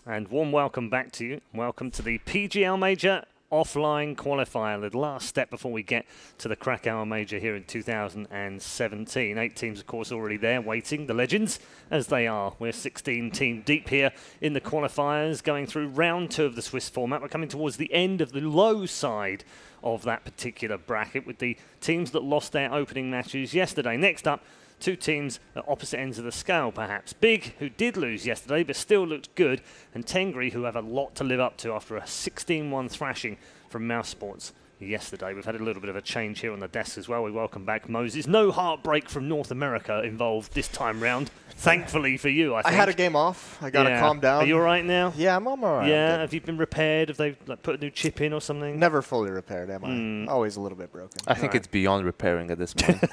And warm welcome back to you. Welcome to the PGL Major offline qualifier, the last step before we get to the Krakow Major here in 2017. 8 teams, of course, already there waiting, the legends, as they are. We're 16 team deep here in the qualifiers, going through round 2 of the Swiss format. We're coming towards the end of the low side of that particular bracket with the teams that lost their opening matches yesterday. Next up, 2 teams at opposite ends of the scale, perhaps. Big, who did lose yesterday, but still looked good, and Tengri, who have a lot to live up to after a 16-1 thrashing from Mouse Sports yesterday. We've had a little bit of a change here on the desk as well. We welcome back Moses. No heartbreak from North America involved this time round. Thankfully for you, I think. I had a game off. I got to calm down. Are you all right now? Yeah, I'm all right. Yeah, have you been repaired? Have they put a new chip in or something? Never fully repaired, am I? Always a little bit broken. I think it's beyond repairing at this point.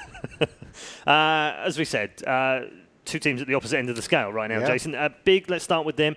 As we said, 2 teams at the opposite end of the scale right now, Jason. Big, let's start with them.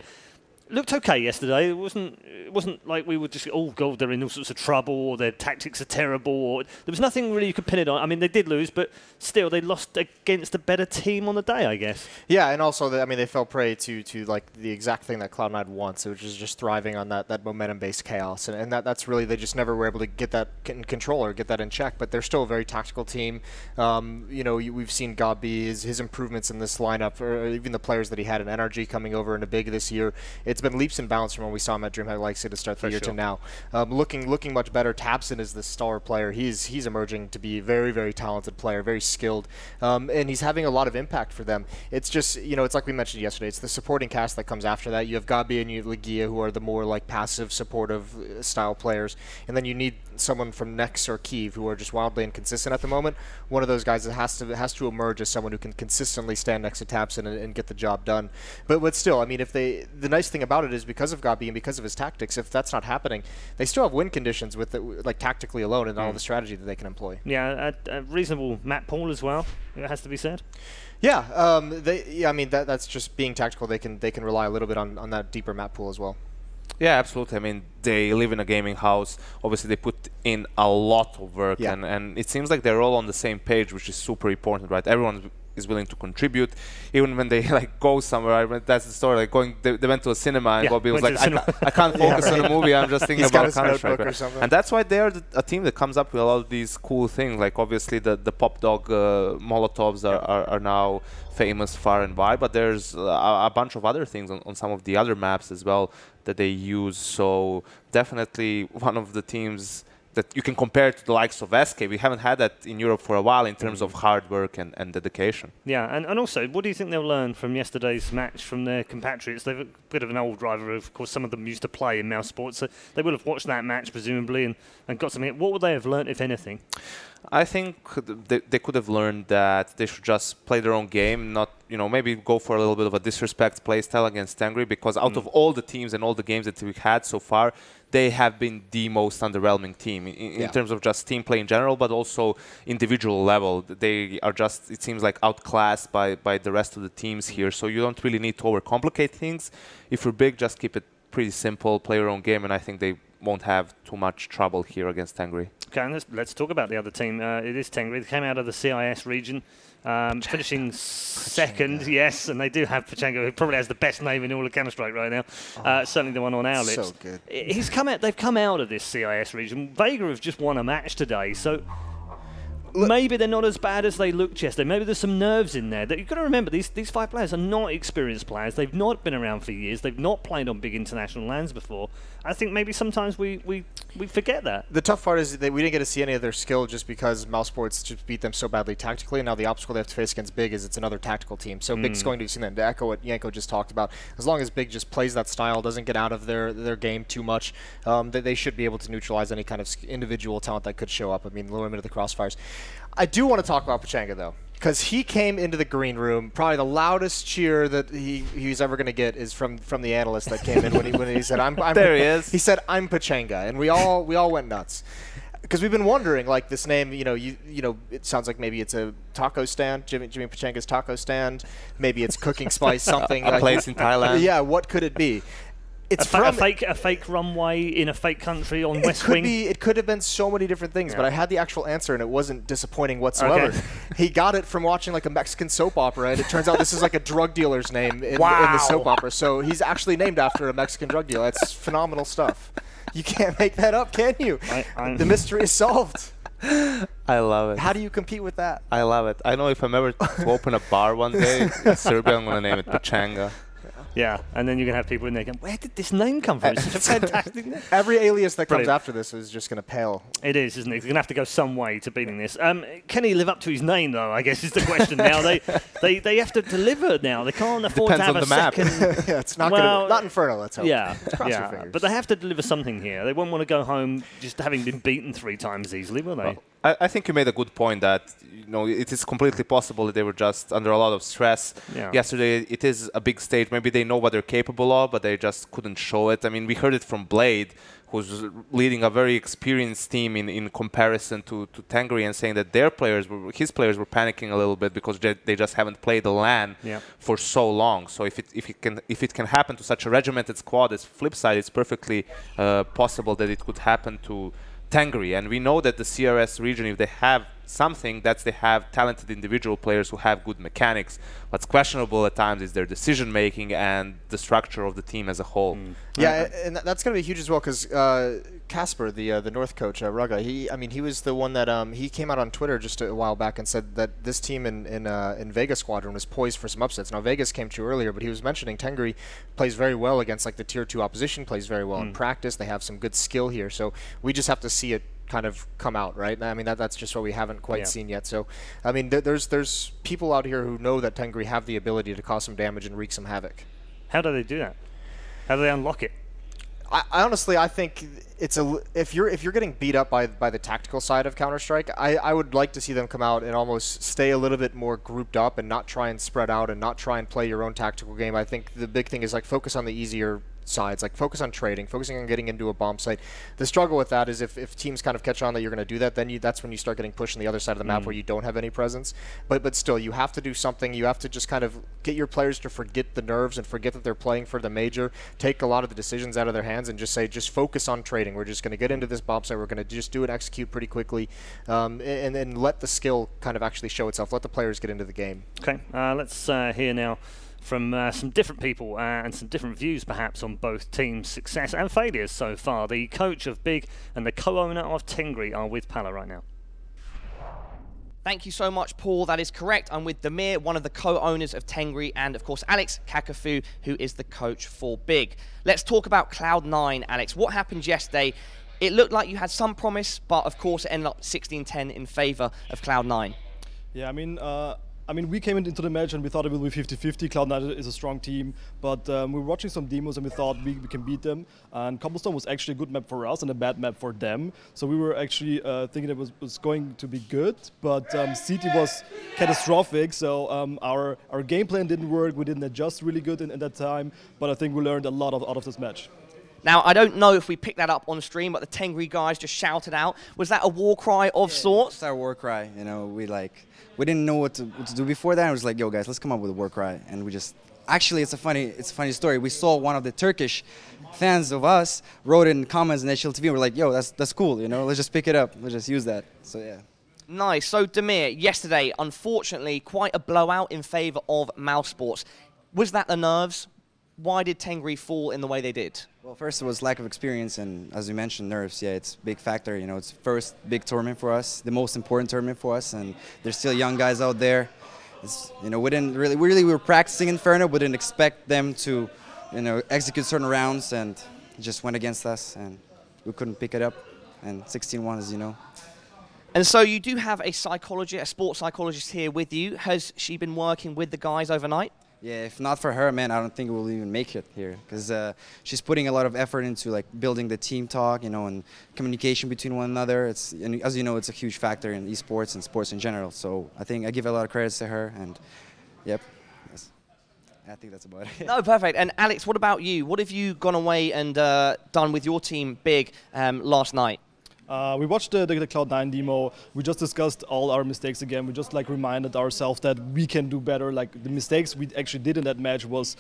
Looked okay yesterday. It wasn't like we were just, oh, God, they're in all sorts of trouble or their tactics are terrible. Or there was nothing really you could pin it on. I mean, they did lose, but still, they lost against a better team on the day, I guess. Yeah, and also, they fell prey to like the exact thing that Cloud9 wants, which is just thriving on that momentum-based chaos. And that's really, they just never were able to get that in control or get that in check. But they're still a very tactical team. We've seen Gabi, his improvements in this lineup, or even the players that he had in NRG coming over into Big this year. It's been leaps and bounds from when we saw him at DreamHack Legacy to start the year to now. Looking much better. Tabson is the star player. He's emerging to be a very, very talented player, very skilled, and he's having a lot of impact for them. It's just, it's like we mentioned yesterday, it's the supporting cast that comes after that. You have Gabi and you have Legia, who are the more like passive, supportive style players, and then you need someone from Nex or Kiev, who are just wildly inconsistent at the moment. One of those guys that has to emerge as someone who can consistently stand next to Tabson and get the job done. But still, the nice thing about it is, because of Gabi and because of his tactics, if that's not happening, they still have win conditions with it, like tactically alone, and all the strategy that they can employ. Yeah, a reasonable map pool as well, it has to be said. Yeah, that's just being tactical. They can rely a little bit on that deeper map pool as well. Yeah, absolutely. They live in a gaming house. Obviously, they put in a lot of work, and it seems like they're all on the same page, which is super important, right? Everyone is willing to contribute, even when they go somewhere. That's the story. They went to a cinema, and Bobby was like, I can't focus on a movie. I'm just thinking about Counter-Strike. And that's why they're a team that comes up with a lot of these cool things. Like obviously the Pop Dog Molotovs are now famous far and wide, but there's a bunch of other things on some of the other maps as well that they use. So definitely one of the teams that you can compare to the likes of SK. We haven't had that in Europe for a while in terms of hard work and dedication. Yeah, and also, what do you think they'll learn from yesterday's match from their compatriots? They've a bit of an old rivalry. Of course, some of them used to play in Mouse Sports, so they will have watched that match, presumably, and got something. What would they have learned, if anything? I think they could have learned that they should just play their own game, not, maybe go for a little bit of a disrespect playstyle against Tangri, because out of all the teams and all the games that we've had so far, they have been the most underwhelming team in terms of just team play in general, but also individual level. They are just, it seems like, outclassed by the rest of the teams here, so you don't really need to overcomplicate things. If you're Big, just keep it pretty simple, play your own game, and I think they won't have too much trouble here against Tangri. Okay, and let's talk about the other team. It is Tengri. They came out of the CIS region, finishing second, yes, and they do have Pachanga, who probably has the best name in all of Counter-Strike right now. Certainly the one on our lips. So good. They've come out of this CIS region. Vega have just won a match today, so maybe they're not as bad as they looked yesterday. Maybe there's some nerves in there. You've got to remember, these 5 players are not experienced players. They've not been around for years. They've not played on big international lands before. I think maybe sometimes we forget that. The tough part is that we didn't get to see any of their skill just because Mouse Sports just beat them so badly tactically. And now the obstacle they have to face against Big is it's another tactical team. So Big's going to see them. To echo what Yanko just talked about, as long as Big just plays that style, doesn't get out of their game too much, they should be able to neutralize any kind of individual talent that could show up. Lower limit of the crossfires. I do want to talk about Pachanga, though, because he came into the green room. Probably the loudest cheer that he's ever going to get is from the analyst that came in when he said, "I'm." There he is. He said, "I'm Pachanga," and we all went nuts because we've been wondering, like, this name. It sounds like maybe it's a taco stand, Jimmy Pachanga's taco stand. Maybe it's cooking spice, something. A place in Thailand. Yeah, what could it be? It's a fake runway in a fake country on West Wing. It could have been so many different things, but I had the actual answer, and it wasn't disappointing whatsoever. Okay. He got it from watching like a Mexican soap opera, and it turns out this is like a drug dealer's name in the soap opera. So he's actually named after a Mexican drug dealer. That's phenomenal stuff. You can't make that up, can you? The mystery is solved. I love it. How do you compete with that? I love it. I know if I'm ever to open a bar one day in Serbia, I'm going to name it Pachanga. Yeah, and then you're going to have people in there going, where did this name come from? It's such a fantastic name. Every alias that comes after this is just going to pale. It is, isn't it? He's going to have to go some way to beating this. Can he live up to his name, though, I guess is the question now. They have to deliver now. They can't afford to have a second. Yeah, it's not not Inferno, let's hope. Yeah, cross your fingers. But they have to deliver something here. They won't want to go home just having been beaten 3 times easily, will they? Well, I think you made a good point that it is completely possible that they were just under a lot of stress yesterday. It is a big stage. Maybe they know what they're capable of, but they just couldn't show it. I mean, we heard it from Blade, who's leading a very experienced team in comparison to Tengri, and saying that his players were panicking a little bit because they just haven't played the LAN for so long. So if it can happen to such a regimented squad, as flip side, it's perfectly possible that it could happen to Tangri. And we know that the CRS region, if they have something, they have talented individual players who have good mechanics. What's questionable at times is their decision making and the structure of the team as a whole. Yeah, and that's going to be huge as well, because Casper, the North coach, Rugga, he was the one that he came out on Twitter just a while back and said that this team in Vegas Squadron was poised for some upsets. Now Vegas came true earlier, but he was mentioning Tengri plays very well against like the tier 2 opposition, plays very well in practice. They have some good skill here, so we just have to see it kind of come out, right? I mean, that's just what we haven't quite seen yet. So, I mean, there's people out here who know that Tengri have the ability to cause some damage and wreak some havoc. How do they do that? How do they unlock it? I honestly, I think it's if you're getting beat up by the tactical side of Counter-Strike, I would like to see them come out and almost stay a little bit more grouped up and not try and spread out and not try and play your own tactical game. I think the big thing is like focus on the easier sides, like focus on trading, focusing on getting into a bomb site. The struggle with that is if teams kind of catch on that you're going to do that, then that's when you start getting pushed on the other side of the map where you don't have any presence. But still, you have to do something. You have to just kind of get your players to forget the nerves and forget that they're playing for the major, take a lot of the decisions out of their hands and just say, just focus on trading. We're just going to get into this bomb site. We're going to just do and execute pretty quickly, and then let the skill kind of actually show itself. Let the players get into the game. Okay, let's hear now from some different people and some different views perhaps on both teams' success and failures so far. The coach of Big and the co-owner of Tengri are with Pala right now. Thank you so much, Paul. That is correct. I'm with Damir, one of the co-owners of Tengri, and of course Alex Kakafu, who is the coach for Big. Let's talk about Cloud9, Alex. What happened yesterday? It looked like you had some promise, but of course it ended up 16-10 in favor of Cloud9. Yeah, I mean, we came into the match and we thought it would be 50-50. Cloud9 is a strong team, but we were watching some demos and we thought we can beat them. And Cobblestone was actually a good map for us and a bad map for them. So we were actually thinking it was going to be good, but CT was catastrophic. So our game plan didn't work. We didn't adjust really good in that time, but I think we learned a lot out of this match. Now, I don't know if we picked that up on stream, but the Tengri guys just shouted out. Was that a war cry of sorts? It's our war cry. You know, we didn't know what to do before that. I was like, yo, guys, let's come up with a war cry. And we just, actually, it's a funny story. We saw one of the Turkish fans of us wrote in comments in HLTV. We're like, yo, that's cool. You know, let's just pick it up. Let's just use that. So yeah. Nice. So Damir, yesterday, unfortunately, quite a blowout in favor of Mouse Sports. Was that the nerves? Why did Tengri fall in the way they did? Well, first it was lack of experience, and as you mentioned, nerves. Yeah, it's a big factor. You know, it's first big tournament for us, the most important tournament for us, and there's still young guys out there. You know, we were practicing Inferno, but didn't expect them to, you know, execute certain rounds, and it just went against us, and we couldn't pick it up. And 16-1, as you know. And so you do have a psychologist, a sports psychologist here with you. Has she been working with the guys overnight? Yeah, if not for her, man, I don't think we'll even make it here, because she's putting a lot of effort into like building the team talk, you know, and communication between one another. It's, and as you know, it's a huge factor in esports and sports in general. So I think I give a lot of credits to her, and yep, I think that's about it. No, perfect. And Alex, what about you? What have you gone away and done with your team Big last night? We watched the Cloud9 demo. We just discussed all our mistakes again. We just like reminded ourselves that we can do better. Like the mistakes we actually did in that match was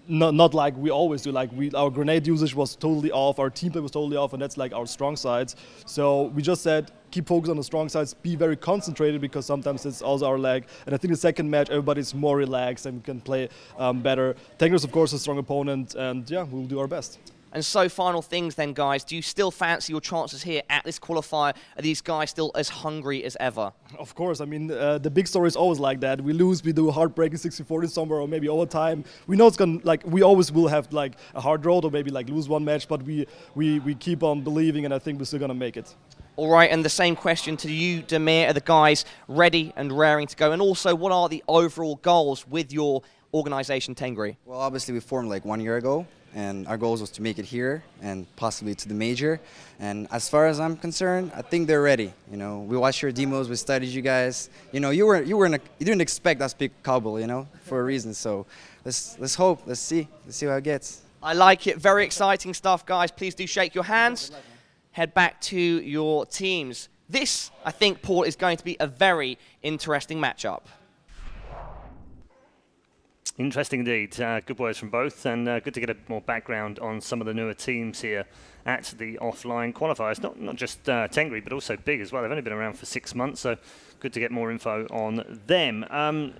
not like we always do. Like our grenade usage was totally off, our team play was totally off, and that's like our strong sides. So we just said keep focused on the strong sides, be very concentrated, because sometimes it's also our lag. And I think the second match everybody's more relaxed and we can play better. Tengri is of course a strong opponent, and yeah, we'll do our best. And so, final things then, guys. Do you still fancy your chances here at this qualifier? Are these guys still as hungry as ever? Of course. I mean, the big story is always like that. We lose, we do a heartbreaking 60-40 somewhere, or maybe overtime. We know it's gonna, like, we always will have like a hard road, or maybe like lose one match, but we keep on believing, and I think we're still gonna make it. All right, and the same question to you, Demir. Are the guys ready and raring to go? And also, what are the overall goals with your organization, Tengri? Well, obviously we formed like 1 year ago, and our goals was to make it here and possibly to the major. And as far as I'm concerned, I think they're ready. You know, we watched your demos, we studied you guys. You know, you didn't expect us to pick Kabul, you know, for a reason. So let's hope, let's see how it gets. I like it. Very exciting stuff, guys. Please do shake your hands. Head back to your teams. This, I think, Paul, is going to be a very interesting matchup. Interesting indeed. Good words from both, and good to get a more background on some of the newer teams here at the offline qualifiers. Not just Tengri, but also Big as well. They've only been around for 6 months, so good to get more info on them.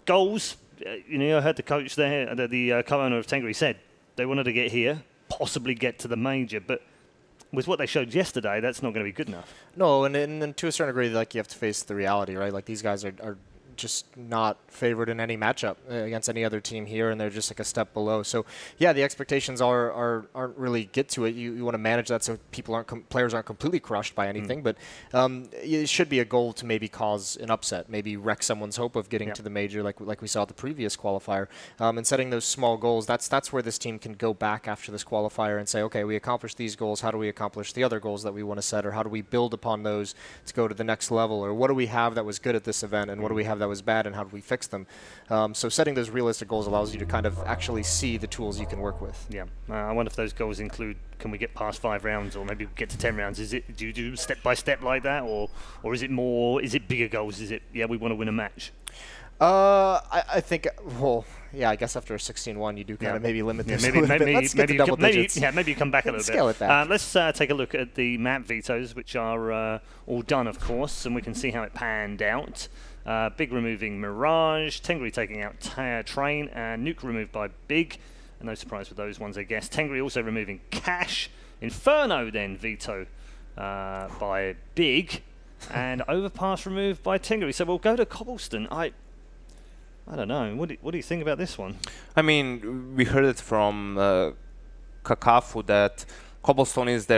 Goals. You know, I heard the coach there, the co-owner of Tengri, said they wanted to get here, possibly get to the major, but with what they showed yesterday, that's not going to be good enough. No, and to a certain degree, like, you have to face the reality, right? Like, these guys are just not favored in any matchup against any other team here, and they're just like a step below. So yeah, the expectations aren't really get to it. You want to manage that so players aren't completely crushed by anything, but it should be a goal to maybe cause an upset, maybe wreck someone's hope of getting to the major, like we saw at the previous qualifier. And setting those small goals, that's where this team can go back after this qualifier and say, okay, we accomplished these goals. How do we accomplish the other goals that we want to set, or how do we build upon those to go to the next level, or what do we have that was good at this event, and what do we have that was bad, and how do we fix them? So setting those realistic goals allows you to kind of actually see the tools you can work with. Yeah, I wonder if those goals include, can we get past 5 rounds, or maybe get to 10 rounds? Do you do step by step like that, or is it bigger goals? Is it, yeah, we want to win a match? I think, well, yeah, I guess after a 16-1, you do kind of maybe limit this a little bit. Let's get to double digits. Maybe you come back a little bit. Scale it back. Let's take a look at the map vetoes, which are all done, of course, and we can see how it panned out. Big removing Mirage, Tengri taking out Train, and Nuke removed by Big. And no surprise with those ones, I guess. Tengri also removing Cash. Inferno then veto by Big. And Overpass removed by Tengri. So we'll go to Cobblestone. I don't know. What do you think about this one? I mean, we heard it from Kakafu that Cobblestone is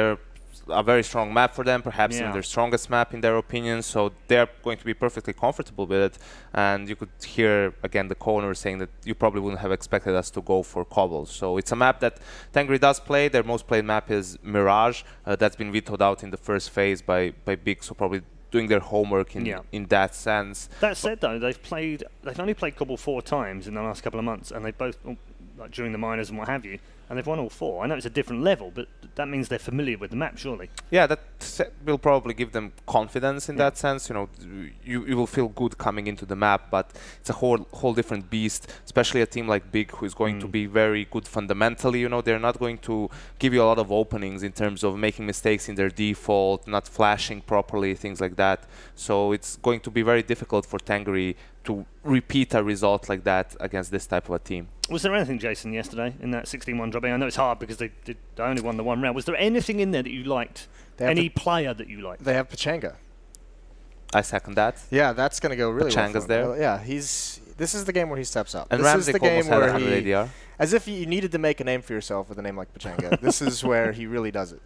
a very strong map for them, perhaps even their strongest map in their opinion, so they're going to be perfectly comfortable with it. And you could hear again the co-owner saying that you probably wouldn't have expected us to go for Cobble. So it's a map that Tangri does play. Their most played map is Mirage. That's been vetoed out in the first phase by Big, so probably doing their homework in that sense. That said, though, they've only played Cobble 4 times in the last couple of months, and they both, like during the minors and what have you, and they've won all 4. I know it's a different level, but that means they're familiar with the map, surely. Yeah, that will probably give them confidence in that sense. You know, you will feel good coming into the map, but it's a whole different beast, especially a team like Big, who is going to be very good fundamentally. You know, they're not going to give you a lot of openings in terms of making mistakes in their default, not flashing properly, things like that. So it's going to be very difficult for Tangri to repeat a result like that against this type of a team. Was there anything, Jason, yesterday in that 16-1 dropping? I know it's hard because they only won the 1 round. Was there anything in there that you liked? Any player that you liked? They have Pachanga. I second that. Yeah, that's going to go really well. Pachanga's there. Yeah, this is the game where he steps up. And this Ramsey is the game game where he, ADR. As if you needed to make a name for yourself with a name like Pachanga. This is where he really does it.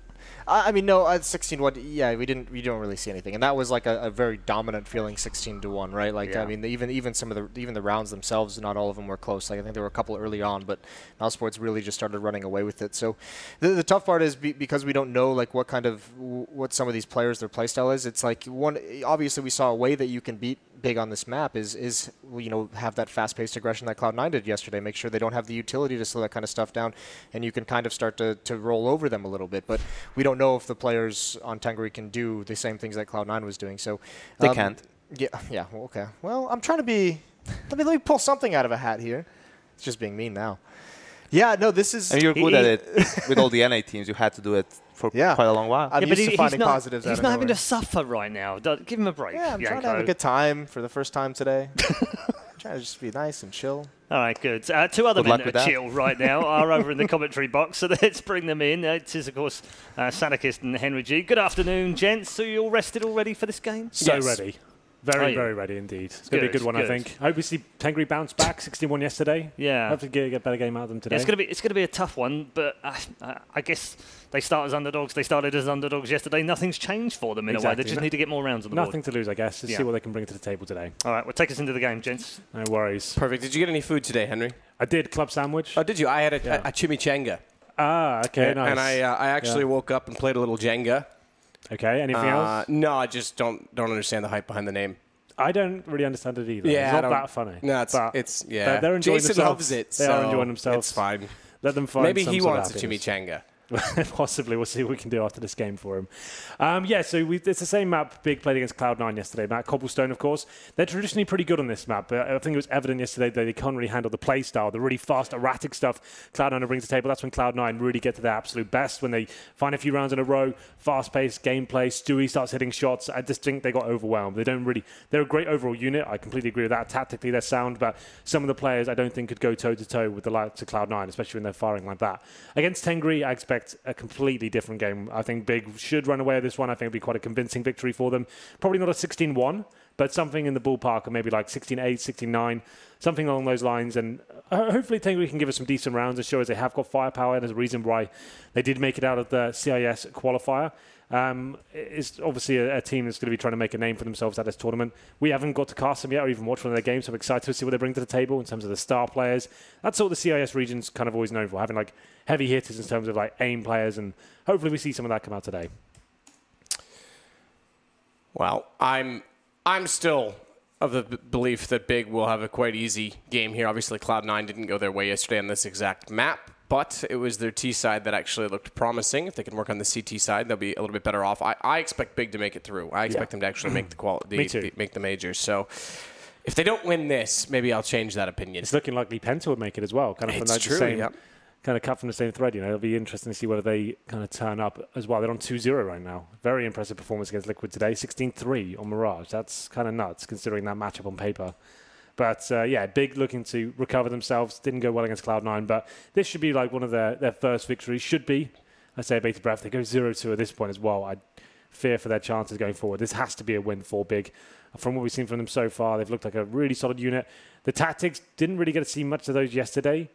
I mean, no, at 16-1, yeah, we don't really see anything, and that was like a very dominant feeling, 16-1, right? Like, I mean, even some of the rounds themselves, not all of them were close. Like, I think there were a couple early on, but now Sports really just started running away with it. So the tough part is because we don't know like what some of these players, their playstyle is. It's like obviously we saw a way that you can beat Big on this map is you know, have that fast-paced aggression that Cloud9 did yesterday. Make sure they don't have the utility to slow that kind of stuff down, and you can kind of start to roll over them a little bit. But we don't know if the players on Tangri can do the same things that Cloud9 was doing. So they can't. Yeah. Well, okay. Well, I'm trying to be. Let me pull something out of a hat here. It's just being mean now. Yeah, no, this is... And you're good at it. With all the NA teams, you had to do it for quite a long while. I'm used to finding positives. He's not having to suffer right now. Give him a break. Yeah, I'm trying to have a good time for the first time today. Trying to just be nice and chill. All right, good. Two other men that are chill right now are over in the commentary box, so let's bring them in. It is, of course, Sadakist and Henry G. Good afternoon, gents. So you all rested already for this game? So ready. Very, very ready indeed. It's going to be a good one, I think. I hope we see Tengri bounce back, 61 yesterday. Yeah. Hopefully get a better game out of them today. Yeah, it's going to be a tough one, but I guess they start as underdogs. They started as underdogs yesterday. Nothing's changed for them in a way. They just need to get more rounds on the board. Nothing to lose, I guess. Let's see what they can bring to the table today. All right, well, take us into the game, gents. No worries. Perfect. Did you get any food today, Henry? I did. Club sandwich. Oh, did you? I had a chimichanga. Ah, okay, nice. And I actually woke up and played a little Jenga. Okay, anything else? No, I just don't understand the hype behind the name. I don't really understand it either. Yeah, it's not that funny. No, it's yeah. They're enjoying Jason themselves. loves it. They are enjoying themselves. It's fine. Let them find Maybe some he sort of wants a chimichanga. Possibly. We'll see what we can do after this game for him. So it's the same map Big played against Cloud9 yesterday. Matt Cobblestone, of course. They're traditionally pretty good on this map, but I think it was evident yesterday that they can't really handle the play style, the really fast, erratic stuff Cloud9 brings to the table. That's when Cloud9 really get to their absolute best, when they find a few rounds in a row, fast-paced gameplay, Stewie starts hitting shots. I just think they got overwhelmed. They're a great overall unit. I completely agree with that. Tactically, they're sound, but some of the players I don't think could go toe-to-toe with the likes of Cloud9, especially when they're firing like that. Against Tengri, I expect a completely different game. I think Big should run away with this one. I think it'll be quite a convincing victory for them. Probably not a 16-1, but something in the ballpark of maybe like 16-8, 16-9, something along those lines. And hopefully Tengri can give us some decent rounds and show us they have got firepower. And there's a reason why they did make it out of the CIS qualifier. It's obviously a team that's going to be trying to make a name for themselves at this tournament. We haven't got to cast them yet or even watch one of their games, so I'm excited to see what they bring to the table in terms of the star players. That's what the CIS region's kind of always known for, having like heavy hitters in terms of like aim players, and hopefully we see some of that come out today. Well, I'm still of the belief that Big will have a quite easy game here. Obviously, Cloud9 didn't go their way yesterday on this exact map, but it was their T side that actually looked promising. If they can work on the CT side, they'll be a little bit better off. I expect Big to make it through. I expect them to actually make make the majors. So if they don't win this, maybe I'll change that opinion. It's looking likely Penta would make it as well. Kind of from the same, kind of cut from the same thread. It'll be interesting to see whether they kind of turn up as well. They're on 2-0 right now. Very impressive performance against Liquid today. 16-3 on Mirage. That's kind of nuts considering that matchup on paper. But Big looking to recover themselves. Didn't go well against Cloud9, but this should be like one of their first victories. Should be. I say bated breath. They go 0-2 at this point as well. I fear for their chances going forward. This has to be a win for Big. From what we've seen from them so far, they've looked like a really solid unit. The tactics, didn't really get to see much of those yesterday.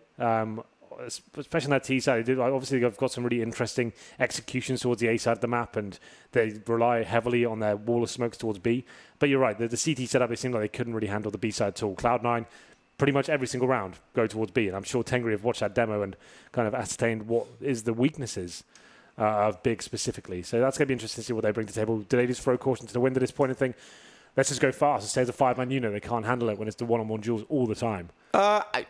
Especially on that T side, obviously they've got some really interesting executions towards the A side of the map, and they rely heavily on their wall of smokes towards B. But you're right, the CT setup, it seemed like they couldn't really handle the B side at all. Cloud9, pretty much every single round, go towards B, and I'm sure Tengri have watched that demo and kind of ascertained what is the weaknesses of Big specifically. So that's going to be interesting to see what they bring to the table. Do they just throw caution to the wind at this point and think, let's just go fast? It stays a 5-man unit. They can't handle it when it's the one-on-one duels all the time. I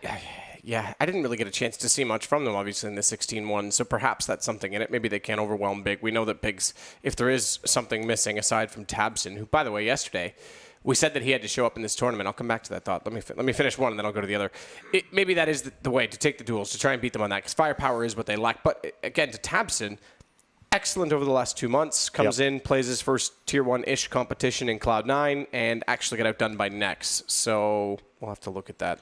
didn't really get a chance to see much from them, obviously, in the 16-1, so perhaps that's something in it. Maybe they can't overwhelm Big. We know that Big's, if there is something missing aside from Tabson, who, by the way, yesterday, we said that he had to show up in this tournament. I'll come back to that thought. Let me finish one, and then I'll go to the other. Maybe that is the way to take the duels, to try and beat them on that, because firepower is what they lack. But, again, to Tabson, excellent over the last 2 months. Comes in, plays his first Tier 1-ish competition in Cloud9, and actually got outdone by Nex. So we'll have to look at that.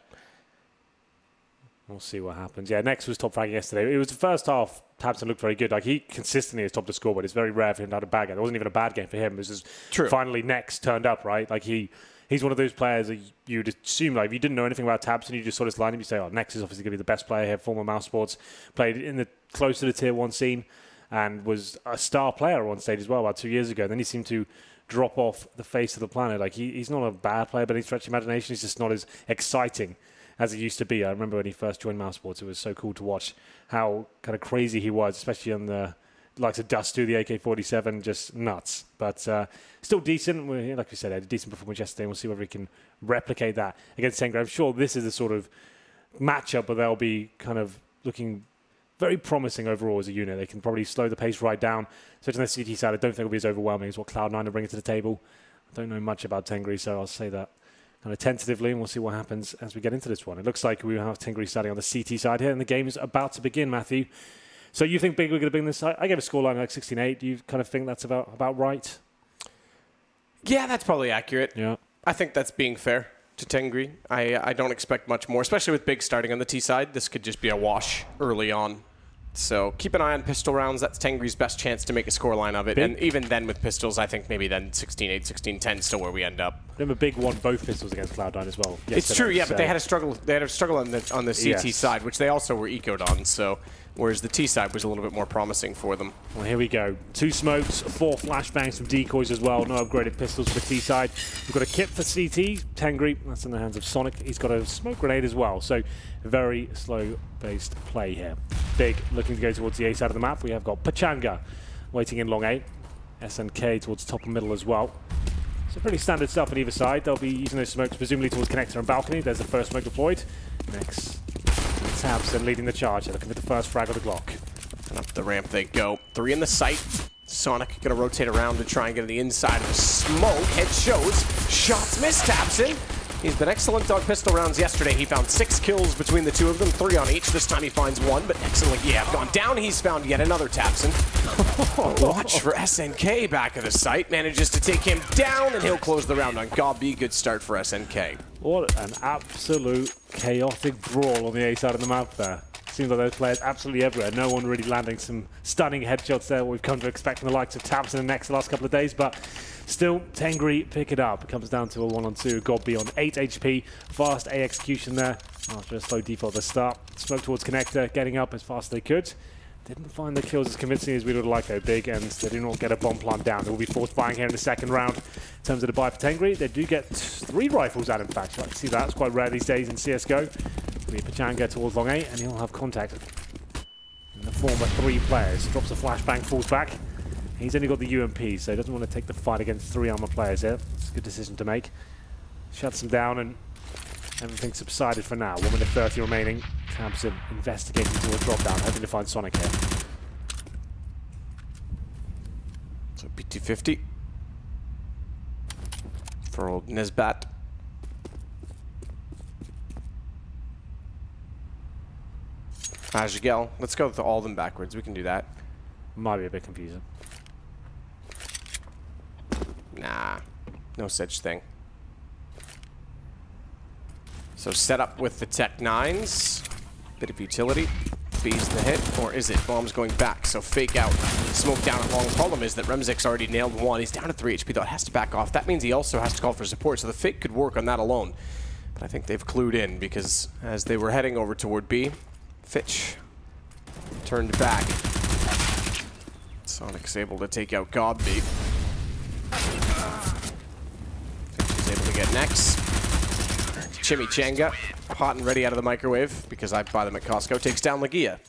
We'll see what happens. Yeah, Nex was top fragging yesterday. It was the first half. Tabson looked very good. Like, he consistently has topped the score, but it's very rare for him to have a bad game. It wasn't even a bad game for him. It was just finally Nex turned up, right? Like, he's one of those players that you'd assume, like, if you didn't know anything about Tabson, you just saw this lineup, you say, oh, Nex is obviously going to be the best player here. Former Mouse Sports, played in the close to the Tier 1 scene, and was a star player on stage as well about 2 years ago. Then he seemed to drop off the face of the planet. Like, he's not a bad player, but any stretch of imagination, he's just not as exciting as it used to be. I remember when he first joined Mouse Sports, it was so cool to watch how kind of crazy he was, especially on the likes of Dust 2, the AK-47, just nuts. But still decent. Like we said, had a decent performance yesterday, and we'll see whether he can replicate that against Tengri. I'm sure this is the sort of matchup where they'll be kind of looking very promising overall as a unit. They can probably slow the pace right down. So on the CT side, I don't think it'll be as overwhelming as what Cloud9 are bringing to the table. I don't know much about Tengri, so I'll say that kind of tentatively, and we'll see what happens as we get into this one. It looks like we have Tengri starting on the CT side here, and the game is about to begin, Matthew. So you think Big are going to bring this side? I gave a scoreline like 16-8. Do you kind of think that's about right? Yeah, that's probably accurate. Yeah. I think that's being fair to Tengri. I don't expect much more, especially with Big starting on the T side. This could just be a wash early on. So keep an eye on pistol rounds. That's Tengri's best chance to make a scoreline of it. Big. And even then with pistols, I think maybe then 16-8, 16-10 still where we end up. Remember, Big won both pistols against Cloud9 as well. It's true, yeah, but they had a struggle. They had a struggle on the CT Yes. side, which they also were ecoed on. So whereas the T side was a little bit more promising for them. Well, here we go. 2 smokes, 4 flashbangs from decoys as well. No upgraded pistols for the T side. We've got a kit for CT. Tengri, that's in the hands of Sonic. He's got a smoke grenade as well. So very slow-based play here. Big looking to go towards the A side of the map. We have got Pachanga waiting in long A. SNK towards top and middle as well. So pretty standard stuff on either side. They'll be using those smokes presumably towards connector and balcony. There's the first smoke deployed. Next, Tabson leading the charge. They're looking for the first frag of the Glock. And up the ramp they go. 3 in the sight. Sonic going to rotate around to try and get to the inside of the smoke. Head shows. Shots missed, Tabson. He's been excellent on pistol rounds yesterday. He found 6 kills between the 2 of them, 3 on each. This time he finds 1, but excellent. Yeah, gone down. He's found yet another Tabson. Watch for SNK back of the site. Manages to take him down, and he'll close the round on Gobby. Good start for SNK. What an absolute chaotic brawl on the A side of the map there. Seems like those players absolutely everywhere. No one really landing some stunning headshots there, what we've come to expect from the likes of Tabson and Next the last couple of days, but still, Tengri pick it up. It comes down to a 1-on-2. Gobby on 8 HP. Fast A execution there after a slow default at the start. Smoke towards connector, getting up as fast as they could. Didn't find the kills as convincing as we would like, though, Big, and they do not get a bomb plant down. They will be forced firing here in the second round. In terms of the buy for Tengri, they do get 3 rifles out, in fact. So I can see that. It's quite rare these days in CSGO. We Pachanga towards long A, and he'll have contact in the form of 3 players. Drops a flashbang, falls back. He's only got the UMP, so he doesn't want to take the fight against 3 armor players here. It's a good decision to make. Shuts them down, and everything's subsided for now. 1 minute 30 remaining. Tabson investigating towards drop down, hoping to find Sonic here. So PT50 for old Nisbat. Ajigel. Let's go with all of them backwards. We can do that. Might be a bit confusing. Nah, no such thing. So set up with the Tech 9s. Bit of utility. B's the hit, or is it? Bomb's going back, so fake out. Smoke down at long. The problem is that Remzik's already nailed 1. He's down to 3 HP, though it has to back off. That means he also has to call for support, so the fake could work on that alone. But I think they've clued in, because as they were heading over toward B, Fitch turned back. Sonic's able to take out Gobby. Fitch is able to get next. Chimichanga, hot and ready out of the microwave, because I buy them at Costco, takes down Lagia.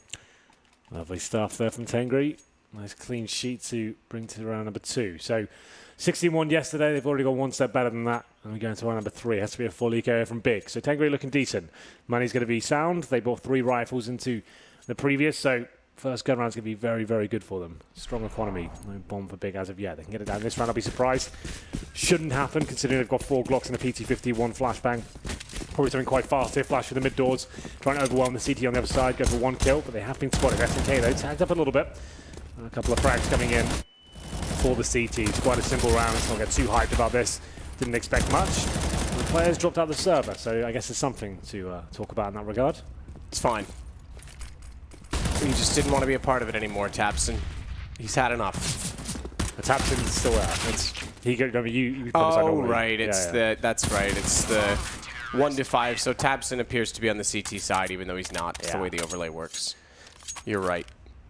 Lovely stuff there from Tengri. Nice clean sheet to bring to round number 2. So 16-1 yesterday. They've already got 1 step better than that. And we're going to round number 3. It has to be a full eco from Big. So Tengri looking decent. Money's going to be sound. They bought 3 rifles into the previous. So first gun round's going to be very, very good for them. Strong economy. No bomb for Big as of yet. They can get it down this round. I'll be surprised. Shouldn't happen, considering they've got 4 Glocks and a PT50, 1 flashbang. Probably something quite fast here. Flash through the mid doors. Trying to overwhelm the CT on the other side. Go for 1 kill, but they have been spotted. SNK, though, tagged up a little bit. And a couple of frags coming in for the CT. It's quite a simple round. Let's not get too hyped about this. Didn't expect much. The players dropped out the server, so I guess there's something to talk about in that regard. It's fine. He just didn't want to be a part of it anymore, Tabson. He's had enough. The Tabson's still there. It's, you oh, right. It's that's right. It's the 1 to 5. So Tabson appears to be on the CT side, even though he's not. It's the way the overlay works. You're right.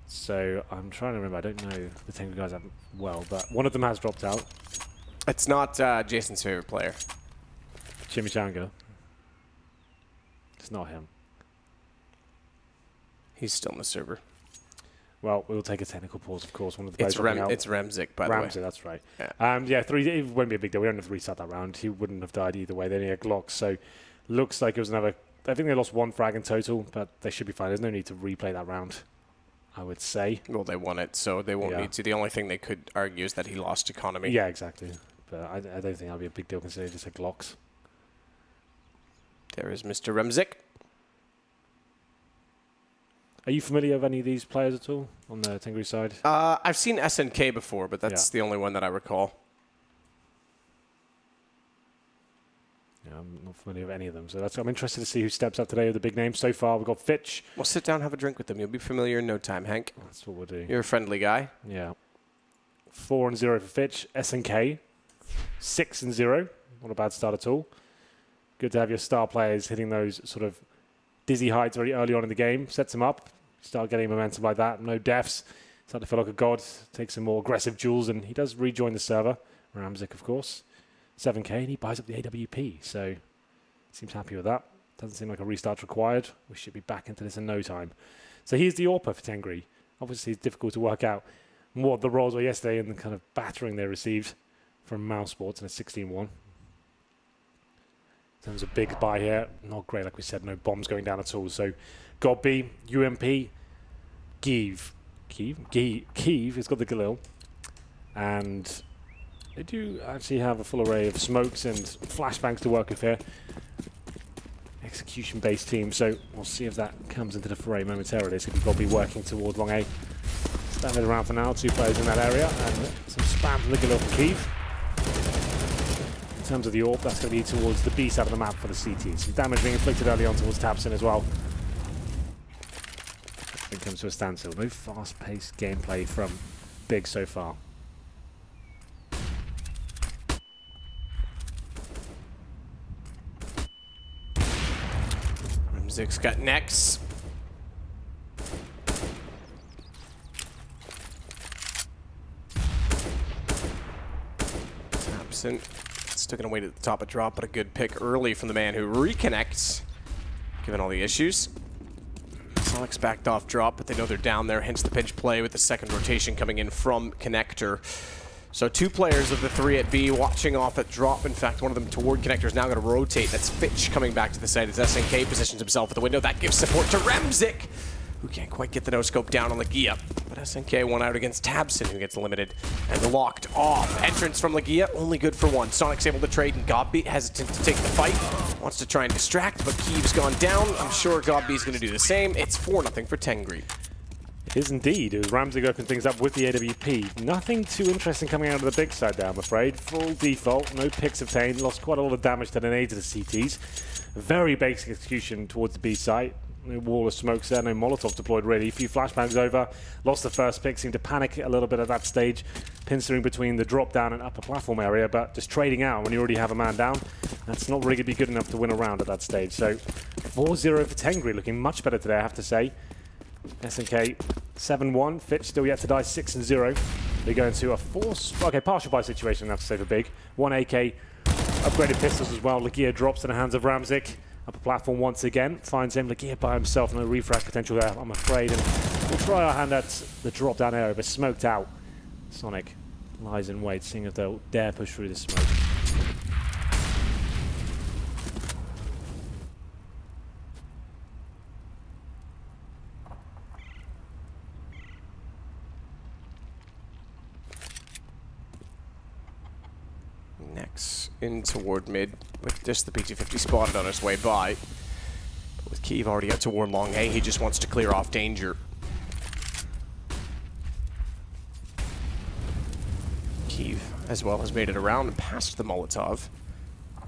So I'm trying to remember. I don't know the Tengri guys that well, but one of them has dropped out. It's not Jason's favorite player. Chimichanga. It's not him. He's still in the server. Well, we'll take a technical pause, of course. One of the players It's Remzik, by the way. Ramsey, that's right. Yeah. Yeah, 3. It won't be a big deal. We don't have to restart that round. He wouldn't have died either way. They only had Glocks, so looks like it was another. I think they lost 1 frag in total, but they should be fine. There's no need to replay that round, I would say. Well, they won it, so they won't need to. The only thing they could argue is that he lost economy. Yeah, exactly. But I don't think that'll be a big deal considering it's a Glocks. There is Mr. Remzik. Are you familiar with any of these players at all on the Tengri side? I've seen SNK before, but that's the only one that I recall. Yeah, I'm not familiar with any of them, so I'm interested to see who steps up today with the big names. So far, we've got Fitch. We'll sit down, have a drink with them. You'll be familiar in no time, Hank. That's what we'll do. You're a friendly guy. Yeah. 4-0 for Fitch. SNK, 6-0. Not a bad start at all. Good to have your star players hitting those sort of dizzy heights very early on in the game. Sets them up. Start getting momentum like that. No deaths. Start to feel like a god. Takes some more aggressive duels, and he does rejoin the server. Ramzik, of course. 7k, and he buys up the AWP. So seems happy with that. Doesn't seem like a restart required. We should be back into this in no time. So here's the AWP for Tengri. Obviously, it's difficult to work out what the roles were yesterday and the kind of battering they received from Mouse Sports in a 16-1. In terms of big buy here, not great, like we said, no bombs going down at all. So Godby, UMP, Kiev has got the Galil. And they do actually have a full array of smokes and flashbangs to work with here. Execution-based team, so we'll see if that comes into the fray momentarily. So we've got to be working towards long A. Stand it around for now, 2 players in that area, and some spam from the Galil from Kiev. In terms of the AWP, that's going to be towards the B side of the map for the CT. Some damage being inflicted early on towards Tabson as well. It comes to a standstill. No fast-paced gameplay from Big so far. Remzik's got next. Tabson still going to wait at the top of drop, but a good pick early from the man who reconnects, given all the issues. Sonic's backed off drop, but they know they're down there, hence the pinch play with the second rotation coming in from Connector. So 2 players of the 3 at B watching off at drop. In fact, one of them toward Connector is now going to rotate. That's Fitch coming back to the site as SNK positions himself at the window. That gives support to Remzik, who can't quite get the no-scope down on Legia. But SNK won out against Tabson, who gets limited and locked off. Entrance from Legia, only good for 1. Sonic's able to trade, and Godby hesitant to take the fight. Wants to try and distract, but Kiev's gone down. I'm sure Godby's going to do the same. It's 4-0 for Tengri. It is indeed, as Ramzik opened things up with the AWP. Nothing too interesting coming out of the big side there, I'm afraid. Full default, no picks obtained, lost quite a lot of damage to the nades of the CTs. Very basic execution towards the B site. No wall of smokes there, no Molotov deployed really. A few flashbangs over, lost the first pick, seemed to panic a little bit at that stage. Pincering between the drop down and upper platform area, but just trading out when you already have a man down, that's not really going to be good enough to win a round at that stage. So 4-0 for Tengri, looking much better today, I have to say. SNK 7-1, Fitch still yet to die, 6-0. They go into a partial buy situation, I have to say, for Big. 1 AK, upgraded pistols as well. Legia drops in the hands of Ramzik. Upper platform once again, finds him. Legia by himself, no refract potential there, I'm afraid. And we'll try our hand at the drop down area, but smoked out. Sonic lies in wait, seeing if they'll dare push through the smoke. Next in toward mid with just the PG-50 spotted on his way by. But with Kiev already out toward long A, he just wants to clear off danger. Kiev as well has made it around and past the Molotov.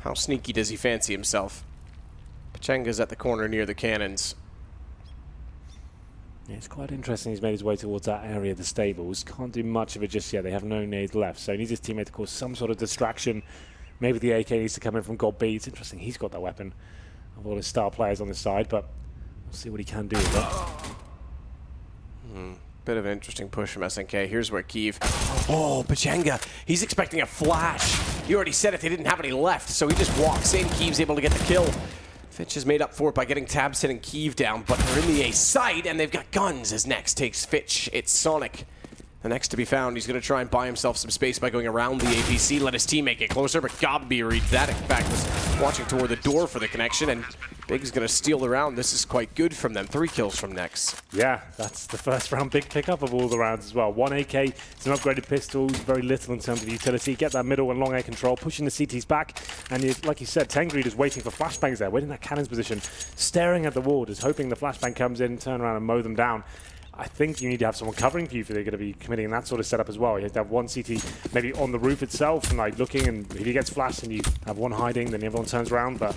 How sneaky does he fancy himself? Pachenga's at the corner near the cannons. Yeah, it's quite interesting he's made his way towards that area of the stables. Can't do much of it just yet. They have no nades left, so he needs his teammate to cause some sort of distraction. Maybe the AK needs to come in from God B. It's interesting he's got that weapon of all his star players on this side, but we'll see what he can do with it. Bit of an interesting push from SNK. Here's where Kiev... Oh, Pachenga. He's expecting a flash. You already said it. They didn't have any left, so he just walks in. Kiev's able to get the kill. Fitch has made up for it by getting Tabson and Kiev down, but they're in the A site, and they've got guns as next takes Fitch. It's Sonic the next to be found. He's going to try and buy himself some space by going around the APC, let his teammate get closer, but Gobby reads that. In fact, was watching toward the door for the connection, and Big's going to steal the round. This is quite good from them. 3 kills from Nex. Yeah, that's the first round big pickup of all the rounds as well. 1 AK, some upgraded pistols, very little in terms of utility. Get that middle and long air control, pushing the CTs back, and like you said, Tengri just waiting for flashbangs there, waiting in that cannon's position, staring at the wall, just hoping the flashbang comes in, turn around and mow them down. I think you need to have someone covering for you if they're going to be committing that sort of setup as well. You have to have one CT maybe on the roof itself and like looking, and if he gets flashed and you have one hiding, then everyone turns around, but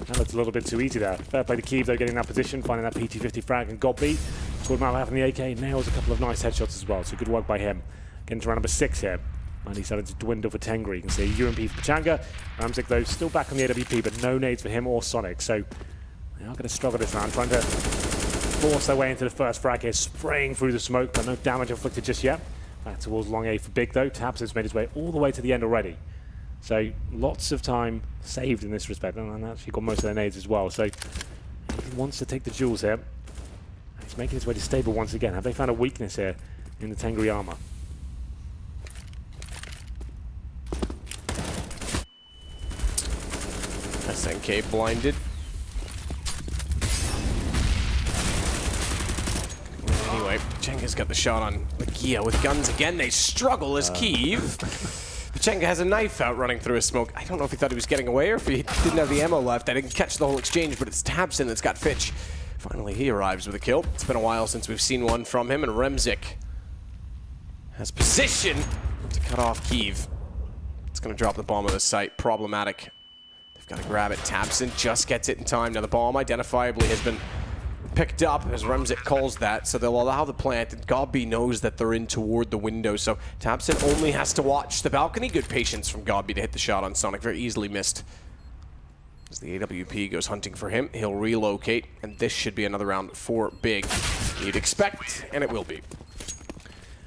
that looks a little bit too easy there. Fair play to Kiev though, getting that position, finding that PT-50 frag, and Gobby, good amount having the AK, nails a couple of nice headshots as well, so good work by him. Getting to round number 6 here. And he started to dwindle for Tengri. You can see UMP for Pachanga. Ramzik though still back on the AWP, but no nades for him or Sonic, so they are going to struggle this round, trying to force their way into the first frag here, spraying through the smoke, but no damage inflicted just yet. Back towards long A for Big though. Tabs has made his way all the way to the end already. So lots of time saved in this respect, and actually got most of their nades as well. So he wants to take the jewels here. He's making his way to stable once again. Have they found a weakness here in the Tangri armor? SNK blinded. Anyway, Pachenga's got the shot on Lagia with guns again. They struggle as Kiev. Pachenga has a knife out running through his smoke. I don't know if he thought he was getting away or if he didn't have the ammo left. I didn't catch the whole exchange, but it's Tabson that's got Fitch. Finally, he arrives with a kill. It's been a while since we've seen one from him, and Remzik has position to cut off Kiev. It's going to drop the bomb on the site. Problematic. They've got to grab it. Tabson just gets it in time. Now the bomb identifiably has been picked up, as Remzik calls that, so they'll allow the plant, and Gobby knows that they're in toward the window, so Tabson only has to watch the balcony. Good patience from Gobby to hit the shot on Sonic, very easily missed. As the AWP goes hunting for him, he'll relocate, and this should be another round for Big. You'd expect, and it will be.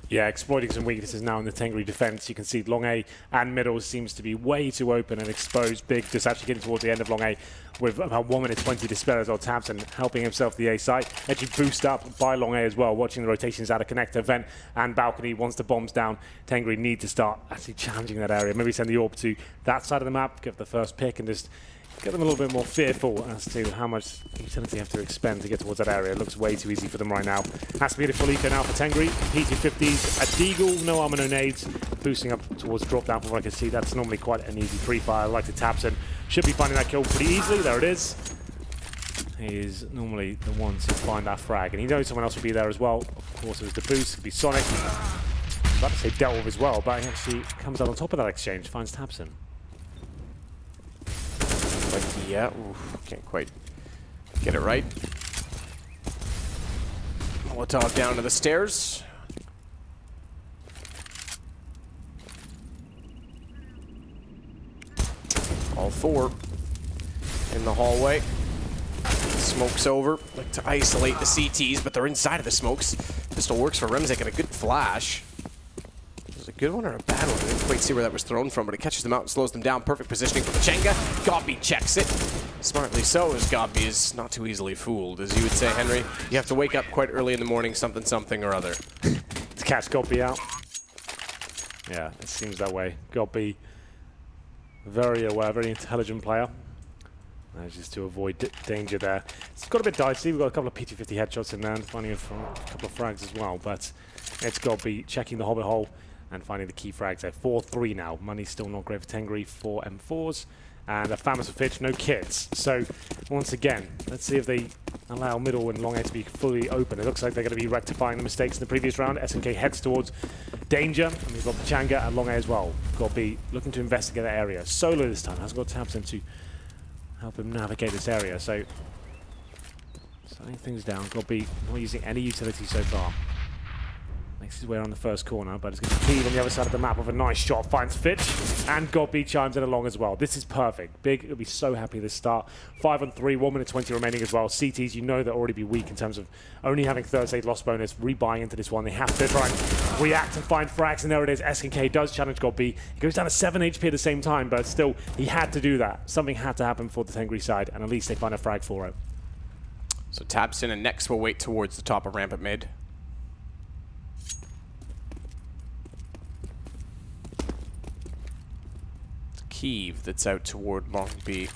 Yeah, exploiting some weaknesses now in the Tengri defense. You can see long A and middle seems to be way too open and exposed. Big just actually getting towards the end of long A with about 1 minute 20 to spare as well. Tabson helping himself the A site. Actually boost up by long A as well, watching the rotations out of connector, vent, and balcony. Once the bomb's down, Tengri need to start actually challenging that area. Maybe send the orb to that side of the map, get the first pick, and just get them a little bit more fearful as to how much utility they have to expend to get towards that area. It looks way too easy for them right now. Has to be the full eco now for Tengri. PT-50s, a Deagle, no armor, no nades. Boosting up towards drop down from what I can see. That's normally quite an easy pre-fire. I like the Tabson. Should be finding that kill pretty easily. There it is. He is normally the one to find that frag. And he knows someone else will be there as well. Of course, it was the boost. It could be Sonic. I was about to say dealt with as well, but he actually comes out on top of that exchange, finds Tabson. Yeah, oof, can't quite get it right. Molotov down to the stairs. All 4 in the hallway. Smoke's over. Like to isolate the CTs, but they're inside of the smokes. Pistol works for Remzik and a good flash. A good one or a bad one? I didn't quite see where that was thrown from, but it catches them out and slows them down. Perfect positioning for Pachenga. Gobby checks it. Smartly so, as Gobby is not too easily fooled. As you would say, Henry, you have to wake up quite early in the morning, something or other. To catch Gobby out. Yeah, it seems that way. Gobby, very aware, very intelligent player. Manages to avoid danger there. It's got a bit dicey. We've got a couple of PT-50 headshots in there and finding a couple of frags as well, but it's Gobby checking the hobbit hole and finding the key frags there. 4-3 now. Money's still not great for Tengri. 4 M4s. And a famous for Fitch, no kits. So, once again, let's see if they allow middle and long A to be fully open. It looks like they're going to be rectifying the mistakes in the previous round. SNK heads towards danger. And we've got Pachanga and long A as well. Gobby looking to investigate that area. Solo this time. Hasn't got Tabson to help him navigate this area. So, slowing things down. Gobby not using any utility so far. Makes his way around the first corner, but it's going to Kiev on the other side of the map with a nice shot. Finds Fitch, and Gobby chimes in along as well. This is perfect. Big will be so happy this start. 5-on-3, 1 minute 20 remaining as well. CTs, you know, they'll already be weak in terms of only having third stage loss bonus. Rebuying into this one. They have to try and react and find frags, and there it is. SNK does challenge Gobby. He goes down to 7 HP at the same time, but still, he had to do that. Something had to happen for the Tengri side, and at least they find a frag for it. So Tabson and Nex will wait towards the top of ramp at mid. Kiev that's out toward Long B.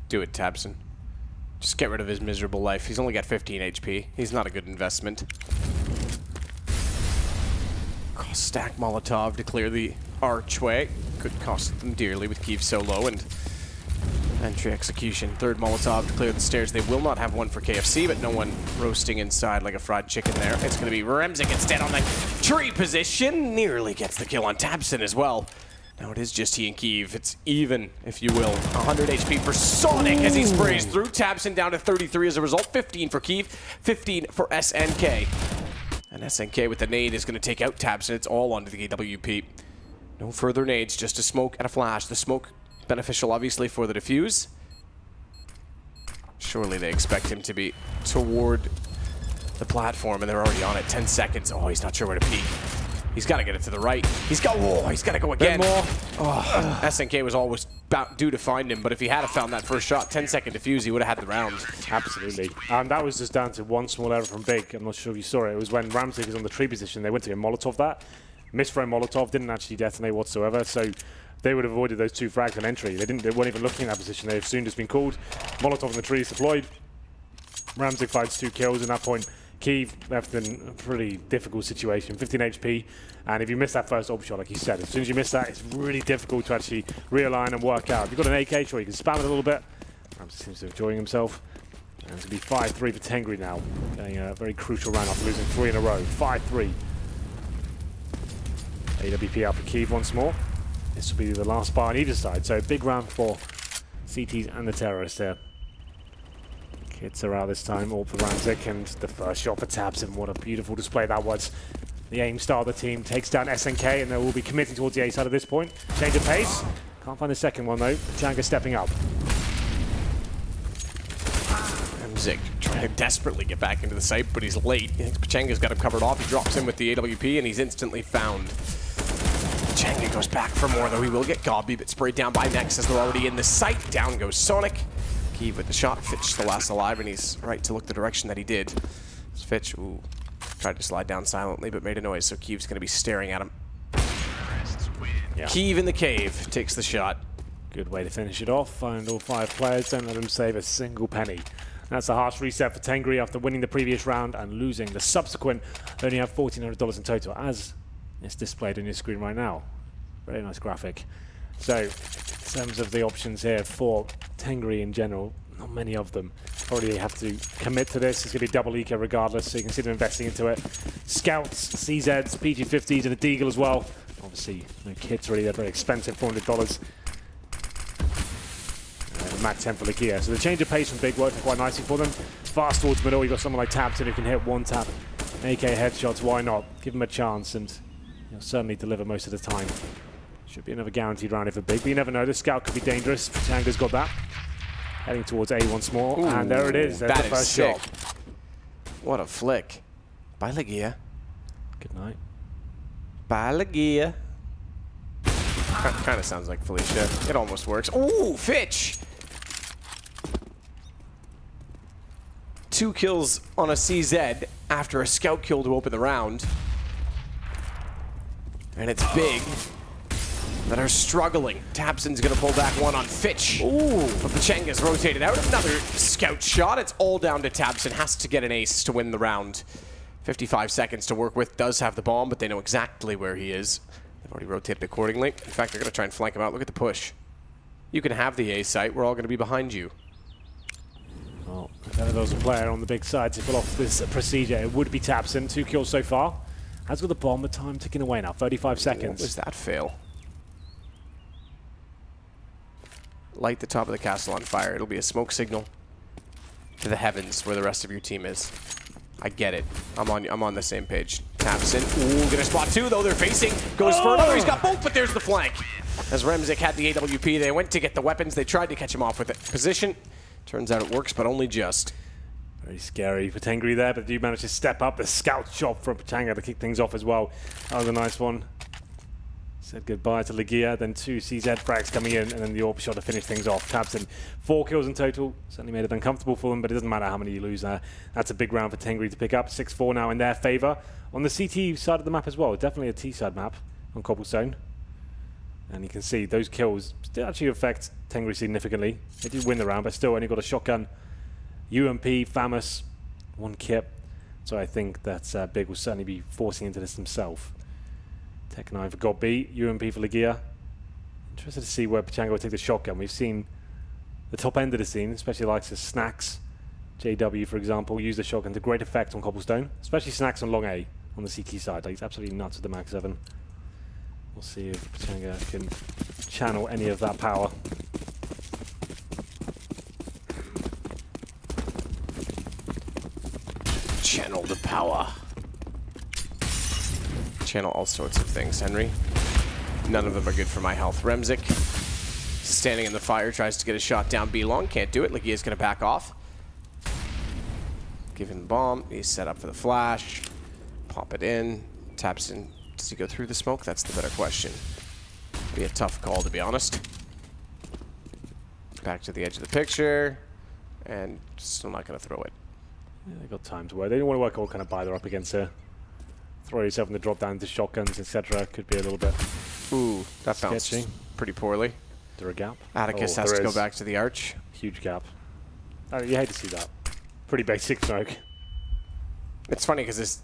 Do it, Tabson. Just get rid of his miserable life. He's only got 15 HP. He's not a good investment. Stack Molotov to clear the archway. Could cost them dearly with Kiev so low, and entry execution. Third Molotov to clear the stairs. They will not have one for KFC, but no one roasting inside like a fried chicken there. It's going to be Remzik instead on the tree position. Nearly gets the kill on Tabson as well. Now it is just he and Kiev. It's even, if you will. 100 HP for Sonic as he sprays through. Tabson down to 33 as a result. 15 for Kiev, 15 for SNK. And SNK with the nade is going to take out Tabson. It's all onto the AWP. No further nades, just a smoke and a flash. The smoke beneficial, obviously, for the defuse. Surely they expect him to be toward the platform, and they're already on it. 10 seconds. Oh, he's not sure where to peek. He's got to get it to the right. He's got to go again. Oh, SNK was always due to find him, but if he had found that first shot, 10-second defuse, he would have had the round. Absolutely. And that was just down to one small error from Big. I'm not sure if you saw it. It was when Remzik was on the tree position. They went to get Molotov that. Misframe Molotov, didn't actually detonate whatsoever, so they would have avoided those 2 frags on entry. They weren't even looking in that position. They have soon just been called. Molotov in the trees deployed. Remzik finds 2 kills at that point. Kiev left in a pretty difficult situation, 15 HP, and if you miss that first op shot, like you said, as soon as you miss that, it's really difficult to actually realign and work out. If you've got an AK, sure, you can spam it a little bit. Ramsey seems to be enjoying himself. And it's going to be 5-3 for Tengri now, getting a very crucial round after losing 3 in a row. 5-3. AWP out for Kiev once more. This will be the last bar on either side, so big round for CTs and the terrorists there. Kids are out this time, all for Remzik, and the first shot for Tabson. What a beautiful display that was. The aim star of the team takes down SNK, and they will be committing towards the A side at this point. Change of pace. Can't find the second one though. Pachanga stepping up. Remzik trying to desperately get back into the site, but he's late. He thinks Pachanga's got him covered off. He drops in with the AWP, and he's instantly found. Pachanga goes back for more, though. He will get Gobby, but sprayed down by Nex as they're already in the site. Down goes Sonic. Kiev with the shot. Fitch the last alive, and he's right to look the direction that he did. Fitch, ooh, tried to slide down silently, but made a noise, so Kiev's going to be staring at him. Yeah. Kiev in the cave takes the shot. Good way to finish it off. Find all 5 players, don't let them save a single penny. That's a harsh reset for Tengri after winning the previous round and losing the subsequent. They only have $1,400 in total, as it's displayed on your screen right now. Very nice graphic. So, in terms of the options here for Tengri in general, not many of them. Probably have to commit to this. It's going to be double eco regardless, so you can see them investing into it. Scouts, CZs, PG50s, and a Deagle as well. Obviously, no kits really, they're very expensive, $400. Mac 10 for Lakia. So the change of pace from Big worked quite nicely for them. Fast towards middle, you've got someone like Tabson who can hit 1 tap. AK headshots, why not? Give him a chance, and he'll certainly deliver most of the time. Should be another guaranteed round if a Big, but you never know. This scout could be dangerous. Pachanga's got that. Heading towards A once more, ooh, and there it is. There's the first shot. What a flick. Bye, Lagia. Good night. Bye, Lagia. Kind of sounds like Felicia. It almost works. Ooh, Fitch! 2 kills on a CZ after a scout kill to open the round. And it's Big that are struggling. Tabson's going to pull back one on Fitch. Ooh, but Pachanga's rotated out. Another scout shot. It's all down to Tabson. Has to get an ace to win the round. 55 seconds to work with. Does have the bomb, but they know exactly where he is. They've already rotated accordingly. In fact, they're going to try and flank him out. Look at the push. You can have the A site. We're all going to be behind you. Well, if ever there was a player on the big side to pull off this procedure, it would be Tabson. 2 kills so far. Has got the bomb, the time ticking away now. 35 seconds. What was that fail? Light the top of the castle on fire. It'll be a smoke signal to the heavens where the rest of your team is. I get it. I'm on the same page. Tabson. Ooh, gonna spot 2 though. They're facing. Goes for another. He's got both, but there's the flank. As Remzik had the AWP, they went to get the weapons. They tried to catch him off with it. Position. Turns out it works, but only just. Very scary for Tengri there, but do manage to step up. The scout shot from Pachanga to kick things off as well. That was a nice one. Said goodbye to Legia, then 2 CZ frags coming in, and then the AWP shot to finish things off. Tabson, 4 kills in total. Certainly made it uncomfortable for them, but it doesn't matter how many you lose there. That's a big round for Tengri to pick up. 6-4 now in their favor. On the CT side of the map as well, definitely a T-side map on Cobblestone. And you can see those kills still actually affect Tengri significantly. They did win the round, but still only got a shotgun. UMP, Famous, 1 kit. So I think that Big will certainly be forcing into this himself. Tech 9 for God B, UMP for Legia. Interested to see where Pachanga will take the shotgun. We've seen the top end of the scene, especially likes of Snacks. JW, for example, use the shotgun to great effect on Cobblestone, especially Snacks on long A on the CT side. Like, he's absolutely nuts with the Mag 7. We'll see if Pachanga can channel any of that power. Channel the power. Channel all sorts of things, Henry. None of them are good for my health. Remzik, standing in the fire, tries to get a shot down B long. Can't do it. Legia's going to back off. Give him the bomb. He's set up for the flash. Pop it in. Taps in. Does he go through the smoke? That's the better question. Be a tough call, to be honest. Back to the edge of the picture. And still not going to throw it. Yeah, they got time to work. They don't want to work all kind of by. They're up against her. Throw yourself in the drop down into shotguns, etc. Could be a little bit. Ooh, that bounced pretty poorly. Is there a gap? Atticus has to go back to the arch. Huge gap. You hate to see that. Pretty basic smoke. It's funny because this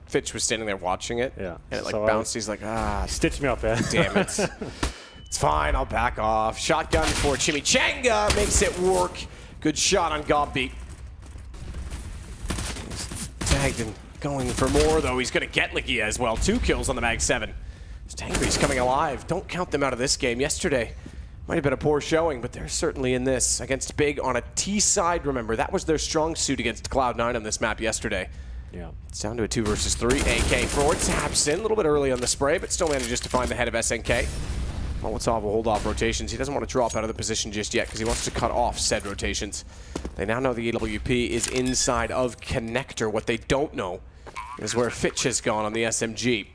Fitch was standing there watching it. Yeah. And it like bounced. He's like, ah. Stitch me up there. Damn it. It's fine. I'll back off. Shotgun for Chimichanga makes it work. Good shot on Gobbeat. Tagged and going for more, though. He's going to get Legia as well. 2 kills on the Mag 7. Tangri's coming alive. Don't count them out of this game. Yesterday might have been a poor showing, but they're certainly in this. Against Big on a T side, remember. That was their strong suit against Cloud9 on this map yesterday. Yeah. It's down to a 2 versus 3. AK forward. Taps in a little bit early on the spray, but still manages to find the head of SNK. Molotov will hold off rotations. He doesn't want to drop out of the position just yet because he wants to cut off said rotations. They now know the AWP is inside of Connector. What they don't know is where Fitch has gone on the SMG.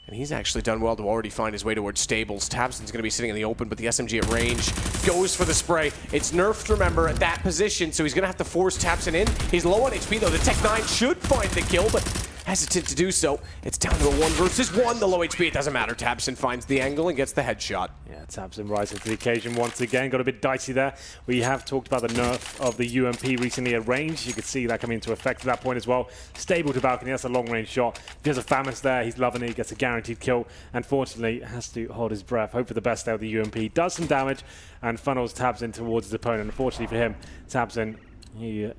And he's actually done well to already find his way towards Stables. Tabson's going to be sitting in the open, but the SMG at range goes for the spray. It's nerfed, remember, at that position, so he's going to have to force Tabson in. He's low on HP, though. The Tech 9 should find the kill, but hesitant to do so. It's down to a 1 versus 1. The low HP, it doesn't matter. Tabson finds the angle and gets the headshot. Yeah, Tabson rising to the occasion once again. Got a bit dicey there. We have talked about the nerf of the UMP recently at range. You could see that coming into effect at that point as well. Stable to balcony, that's a long range shot. If there's a Famous there, he's loving it. He gets a guaranteed kill. Unfortunately, has to hold his breath. Hope for the best there with the UMP. Does some damage and funnels Tabson towards his opponent. Unfortunately for him, Tabson, he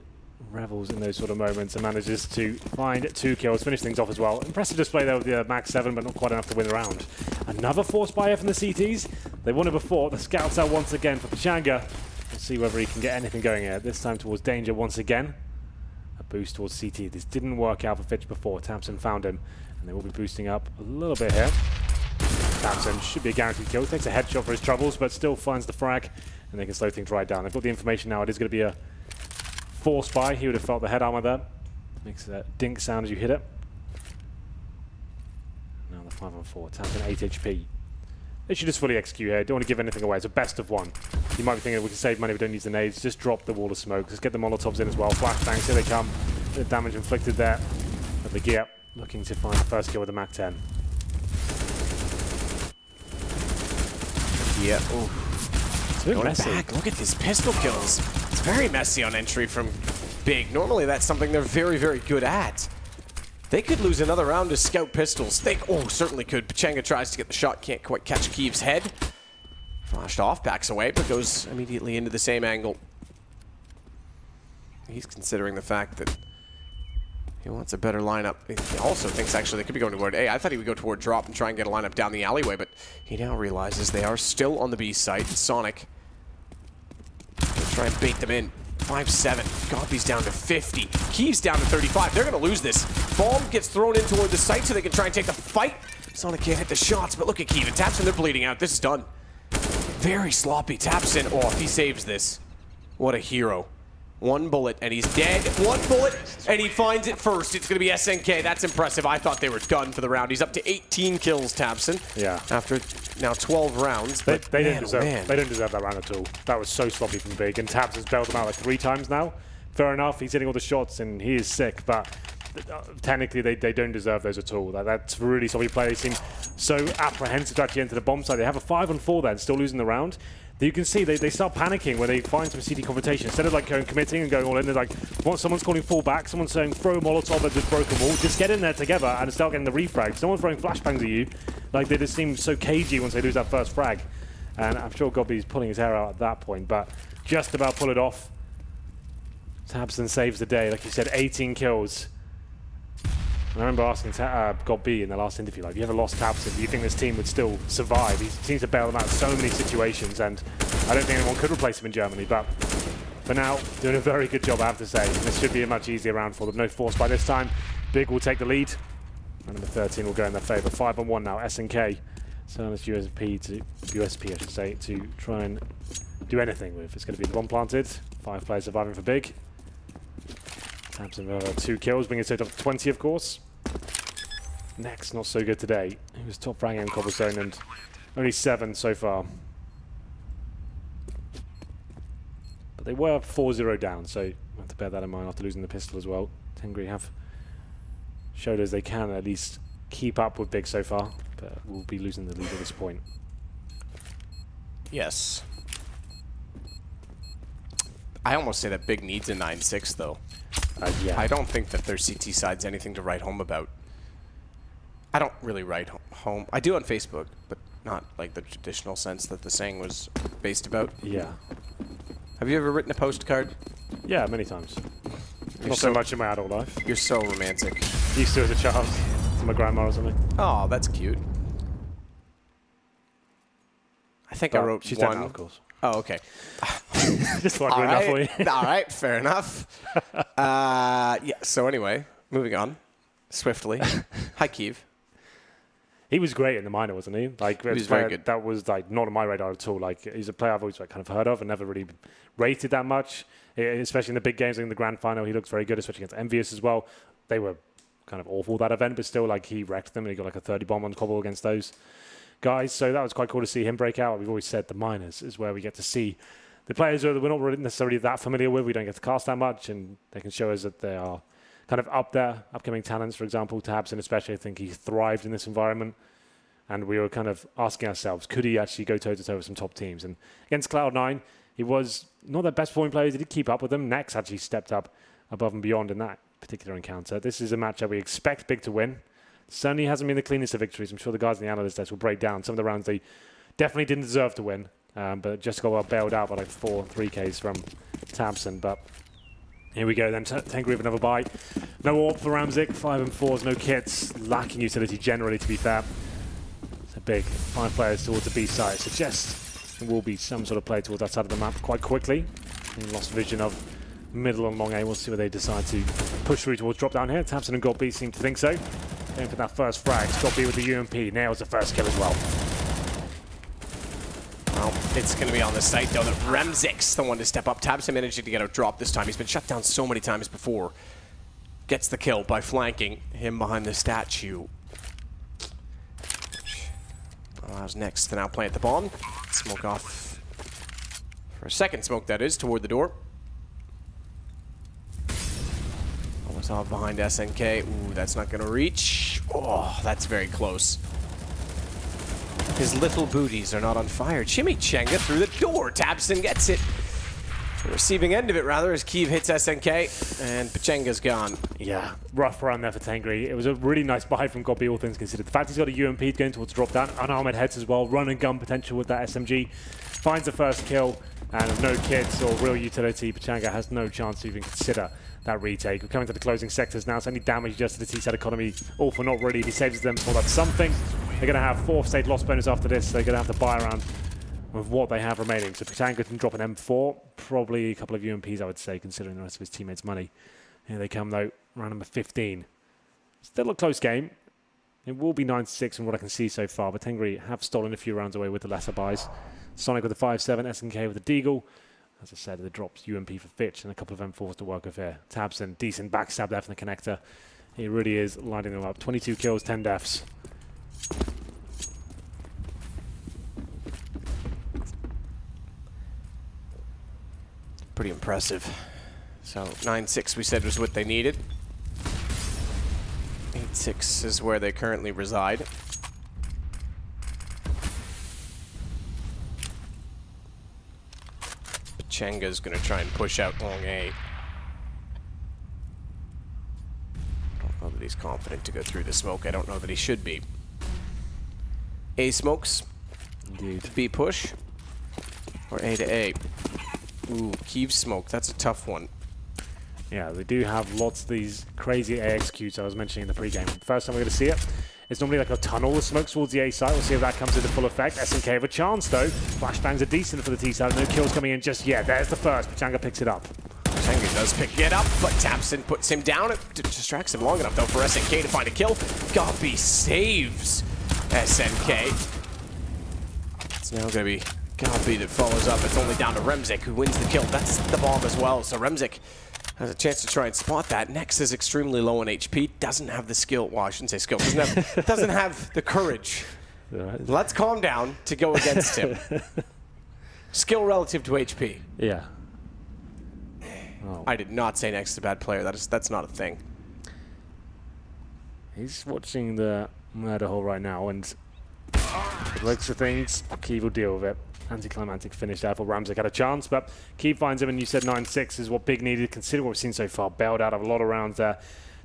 revels in those sort of moments and manages to find 2 kills, finish things off as well. Impressive display there with the Max 7, but not quite enough to win the round. Another force buy from the CTs. They won it before. The scouts out once again for Pachanga. We'll see whether he can get anything going here. This time towards Danger once again. A boost towards CT. This didn't work out for Fitch before. Tamsin found him, and they will be boosting up a little bit here. Tamsin should be a guaranteed kill. Takes a headshot for his troubles, but still finds the frag, and they can slow things right down. They've got the information now. It is going to be a force buy. He would have felt the head armor there. Makes that dink sound as you hit it. Now the 5-on-4. Tamsin 8 HP. They should just fully execute here. Don't want to give anything away. It's a best of 1. You might be thinking we can save money, we don't use the nades. Just drop the wall of smoke. Just get the Molotovs in as well. Flashbangs, here they come. Bit of damage inflicted there. But the gear looking to find the first kill with the Mac 10. Yeah. Ooh. It's a bit messy. Back. Look at these pistol kills. It's very messy on entry from Big. Normally that's something they're very, very good at. They could lose another round to scout pistols. They certainly could. Pachanga tries to get the shot, can't quite catch Kiev's head. Flashed off, backs away, but goes immediately into the same angle. He's considering the fact that he wants a better lineup. He also thinks actually they could be going toward A. I thought he would go toward drop and try and get a lineup down the alleyway, but he now realizes they are still on the B site. Sonic will try and bait them in. 5-7. Gompy's down to 50. Kiev's down to 35. They're going to lose this. Bomb gets thrown in toward the site so they can try and take the fight. Sonic can't hit the shots, but look at Kiev and Tapson. They're bleeding out. This is done. Very sloppy. Tapson. Oh, if he saves this, what a hero. 1 bullet, and he's dead. 1 bullet, and he finds it first. It's going to be SNK. That's impressive. I thought they were done for the round. He's up to 18 kills, Tabson. Yeah. After now 12 rounds. They don't deserve that round at all. That was so sloppy from Big, and Tabs has bailed them out like 3 times now. Fair enough, he's hitting all the shots, and he is sick, but technically they don't deserve those at all. That's really sloppy play. They seem so apprehensive to actually enter the bomb site. They have a 5-on-4 there and still losing the round. You can see they start panicking when they find some CD confrontation. Instead of like committing and going all in, they're like, once someone's calling full back, someone's saying throw a Molotov and just broke them all. Just get in there together and start getting the refrags. Someone's throwing flashbangs at you. Like they just seem so cagey once they lose that first frag. And I'm sure Gobby's pulling his hair out at that point, but just about pull it off. Tabson saves the day, like you said, 18 kills. And I remember asking Gobby in the last interview, like, if you ever lost Tabson, do you think this team would still survive? He seems to bail them out in so many situations, and I don't think anyone could replace him in Germany, but for now, doing a very good job, I have to say. This should be a much easier round for them. No force by this time. Big will take the lead. And number 13 will go in their favour. 5-on-1 now, SNK. So it's USP, I should say, to try and do anything with. It's going to be the bomb planted. 5 players surviving for Big. Tabson 2 kills, bringing it to 20, of course. Next, not so good today. He was top fragging in Cobblestone and only 7 so far. But they were 4-0 down, so we have to bear that in mind after losing the pistol as well. Tengri have showed us they can at least keep up with Big so far, but we'll be losing the lead at this point. Yes. I almost say that Big needs a 9-6, though. Yeah. I don't think that their CT side's anything to write home about. I don't really write home. I do on Facebook, but not like the traditional sense that the saying was based about. Yeah. Have you ever written a postcard? Yeah, many times. You're Not so much in my adult life. You're so romantic. Used to as a child, to my grandma or something. Oh, that's cute. I think I wrote she's one. done that, of course. Oh, okay. Just like enough for you. All right, fair enough. Yeah. So anyway, moving on swiftly. Hi, Kiev. He was great in the minor, wasn't he? Like, he was very good. That was like not on my radar at all. Like, he's a player I've always like, kind of heard of and never really rated that much, especially in the big games. Like in the grand final, he looks very good, especially against Envious as well. They were kind of awful that event, but still, like, he wrecked them and he got like a 30 bomb on Cobble against those guys. So that was quite cool to see him break out. We've always said the minors is where we get to see the players that we're not really necessarily that familiar with. We don't get to cast that much, and they can show us that they are kind of up there. Upcoming talents, for example, Tabson especially, I think he thrived in this environment. And we were kind of asking ourselves, could he actually go toe-to-toe with some top teams? And against Cloud9, he was not their best performing player. He did keep up with them. Nex actually stepped up above and beyond in that particular encounter. This is a match that we expect Big to win. Certainly hasn't been the cleanest of victories. I'm sure the guys in the analyst desk will break down some of the rounds they definitely didn't deserve to win. But just got bailed out by like 4 3Ks from Tabson. But here we go then. Tengri with another buy. No AWP for Ramzik. 5-4s, no kits. Lacking utility generally, to be fair. Big 5 players towards the B side. Suggests there will be some sort of play towards that side of the map quite quickly. Lost vision of middle and long A. We'll see where they decide to push through towards drop down here. Tabson and God B seem to think so. Going for that first frag. God B with the UMP. Nails the first kill as well. Well, it's going to be on the site, though, that Ramzik's the one to step up. Tabson managing to get a drop this time. He's been shut down so many times before. Gets the kill by flanking him behind the statue. Allows Nex to now plant the bomb. Smoke off for a second smoke, that is, toward the door. Almost off behind SNK. Ooh, that's not going to reach. Oh, that's very close. His little booties are not on fire. Chimichenga through the door. Tabson gets it. The receiving end of it, rather, as Kiev hits SNK, and Pachenga's gone. Yeah, rough run there for Tangri. It was a really nice buy from Gobby, all things considered. The fact he's got a UMP going towards drop down, unarmored heads as well, run and gun potential with that SMG. Finds the first kill, and with no kits or real utility, Pachanga has no chance to even consider that retake. We're coming to the closing sectors now. It's only damage just to the T-side economy. All for not really. If he saves them, well, that's something. They're going to have 4th state loss bonus after this. They're going to have to buy around with what they have remaining. So Pachanga can drop an M4, probably a couple of UMPs, I would say, considering the rest of his teammates' money. Here they come, though, round number 15. Still a close game. It will be 9-6 from what I can see so far, but Tengri have stolen a few rounds away with the lesser buys. Sonic with the 5-7, SNK with the Deagle, As I said, the drops UMP for Fitch and a couple of M4s to work with here. Tabson, decent backstab there from the connector. He really is lighting them up. 22 kills, 10 deaths. Pretty impressive. So 9-6 we said was what they needed. 8-6 is where they currently reside. Pachenga's going to try and push out long A. I don't know that he's confident to go through the smoke. I don't know that he should be. A smokes. Indeed. B push. Or A to A. Ooh, Kiev smoke. That's a tough one. Yeah, they do have lots of these crazy A executes I was mentioning in the pregame. First time we're going to see it, it's normally like a tunnel of smoke towards the A side. We'll see if that comes into full effect. SNK have a chance though. Flashbangs are decent for the T side. No kills coming in just yet. There's the first. Pachanga picks it up. Tengri does pick it up, but Tabson puts him down. It distracts him long enough though for SNK to find a kill. Goppy saves SNK. It's now going to be Goppy that follows up. It's only down to Remzik who wins the kill. That's the bomb as well. So Remzik has a chance to try and spot that. Nex is extremely low on HP. Doesn't have the skill. Well, I shouldn't say skill. Doesn't have the courage. Let's calm down to go against him. Skill relative to HP. Yeah. Oh. I did not say Nex is a bad player. That's not a thing. He's watching the murder hole right now, and it looks of things, Kiev will deal with it. Anticlimactic finish there for Ramzik. Had a chance, but Kiev finds him, and you said 9-6 is what Big needed. Consider what we've seen so far. Bailed out of a lot of rounds there.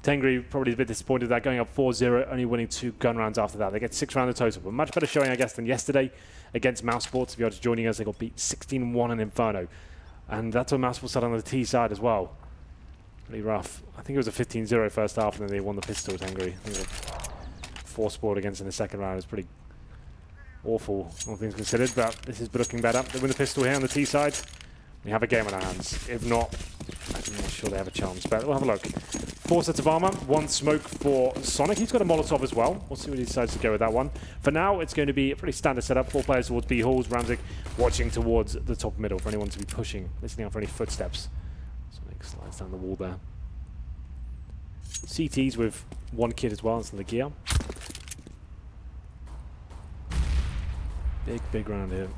Tengri probably a bit disappointed with that, going up 4-0, only winning 2 gun rounds after that. They get 6 rounds in total, but much better showing, I guess, than yesterday against Mouse Sports. If you're just joining us, they got beat 16-1 in Inferno. And that's what Mouse Sports had on the T side as well. Pretty rough. I think it was a 15-0 first half, and then they won the pistol, Tengri. I think 4 scored against in the second round. It was pretty awful, all things considered, but this is looking better. They win the pistol here on the T side. We have a game on our hands. If not, I'm not sure they have a chance, but we'll have a look. 4 sets of armor, 1 smoke for Sonic. He's got a Molotov as well. We'll see what he decides to go with that one. For now, it's going to be a pretty standard setup. 4 players towards B halls. Ramzik watching towards the top middle for anyone to be pushing, listening out for any footsteps. Sonic slides down the wall there. CTs with 1 kid as well, that's the gear. Big round here.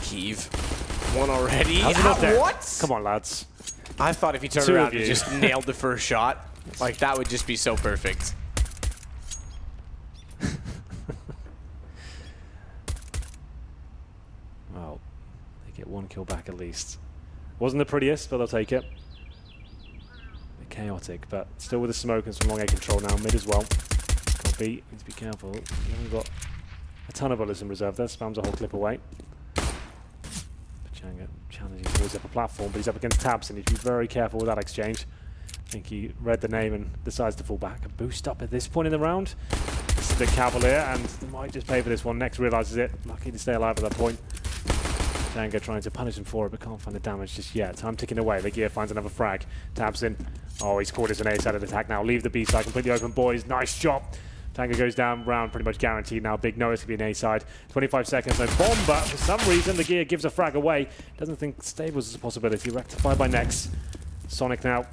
Kiev. 1 already. What? Come on, lads. I thought if he turned around and just nailed the first shot, like that would just be so perfect. Well, they get 1 kill back at least. Wasn't the prettiest, but they'll take it. Bit chaotic, but still with the smoke and some long A control now. Mid as well. Can't beat. Need to be careful. You haven't got a ton of bullets in reserve there. Spams a whole clip away. Pachanga challenging towards the upper platform, but he's up against Tabs, and he needs to be very careful with that exchange. I think he read the name and decides to fall back. A boost up at this point in the round. This is the Cavalier, and they might just pay for this one. Next realizes it. Lucky to stay alive at that point. Pachanga trying to punish him for it, but can't find the damage just yet. Time ticking away. The gear finds another frag. Tabs in. Oh, he's caught as an A-sided attack now. Leave the B side completely open, boys. Nice job. Tanga goes down, round pretty much guaranteed now. Big knows to be an A side. 25 seconds, no bomb, but for some reason the gear gives a frag away. Doesn't think stables is a possibility. Rectified by Nex. Sonic now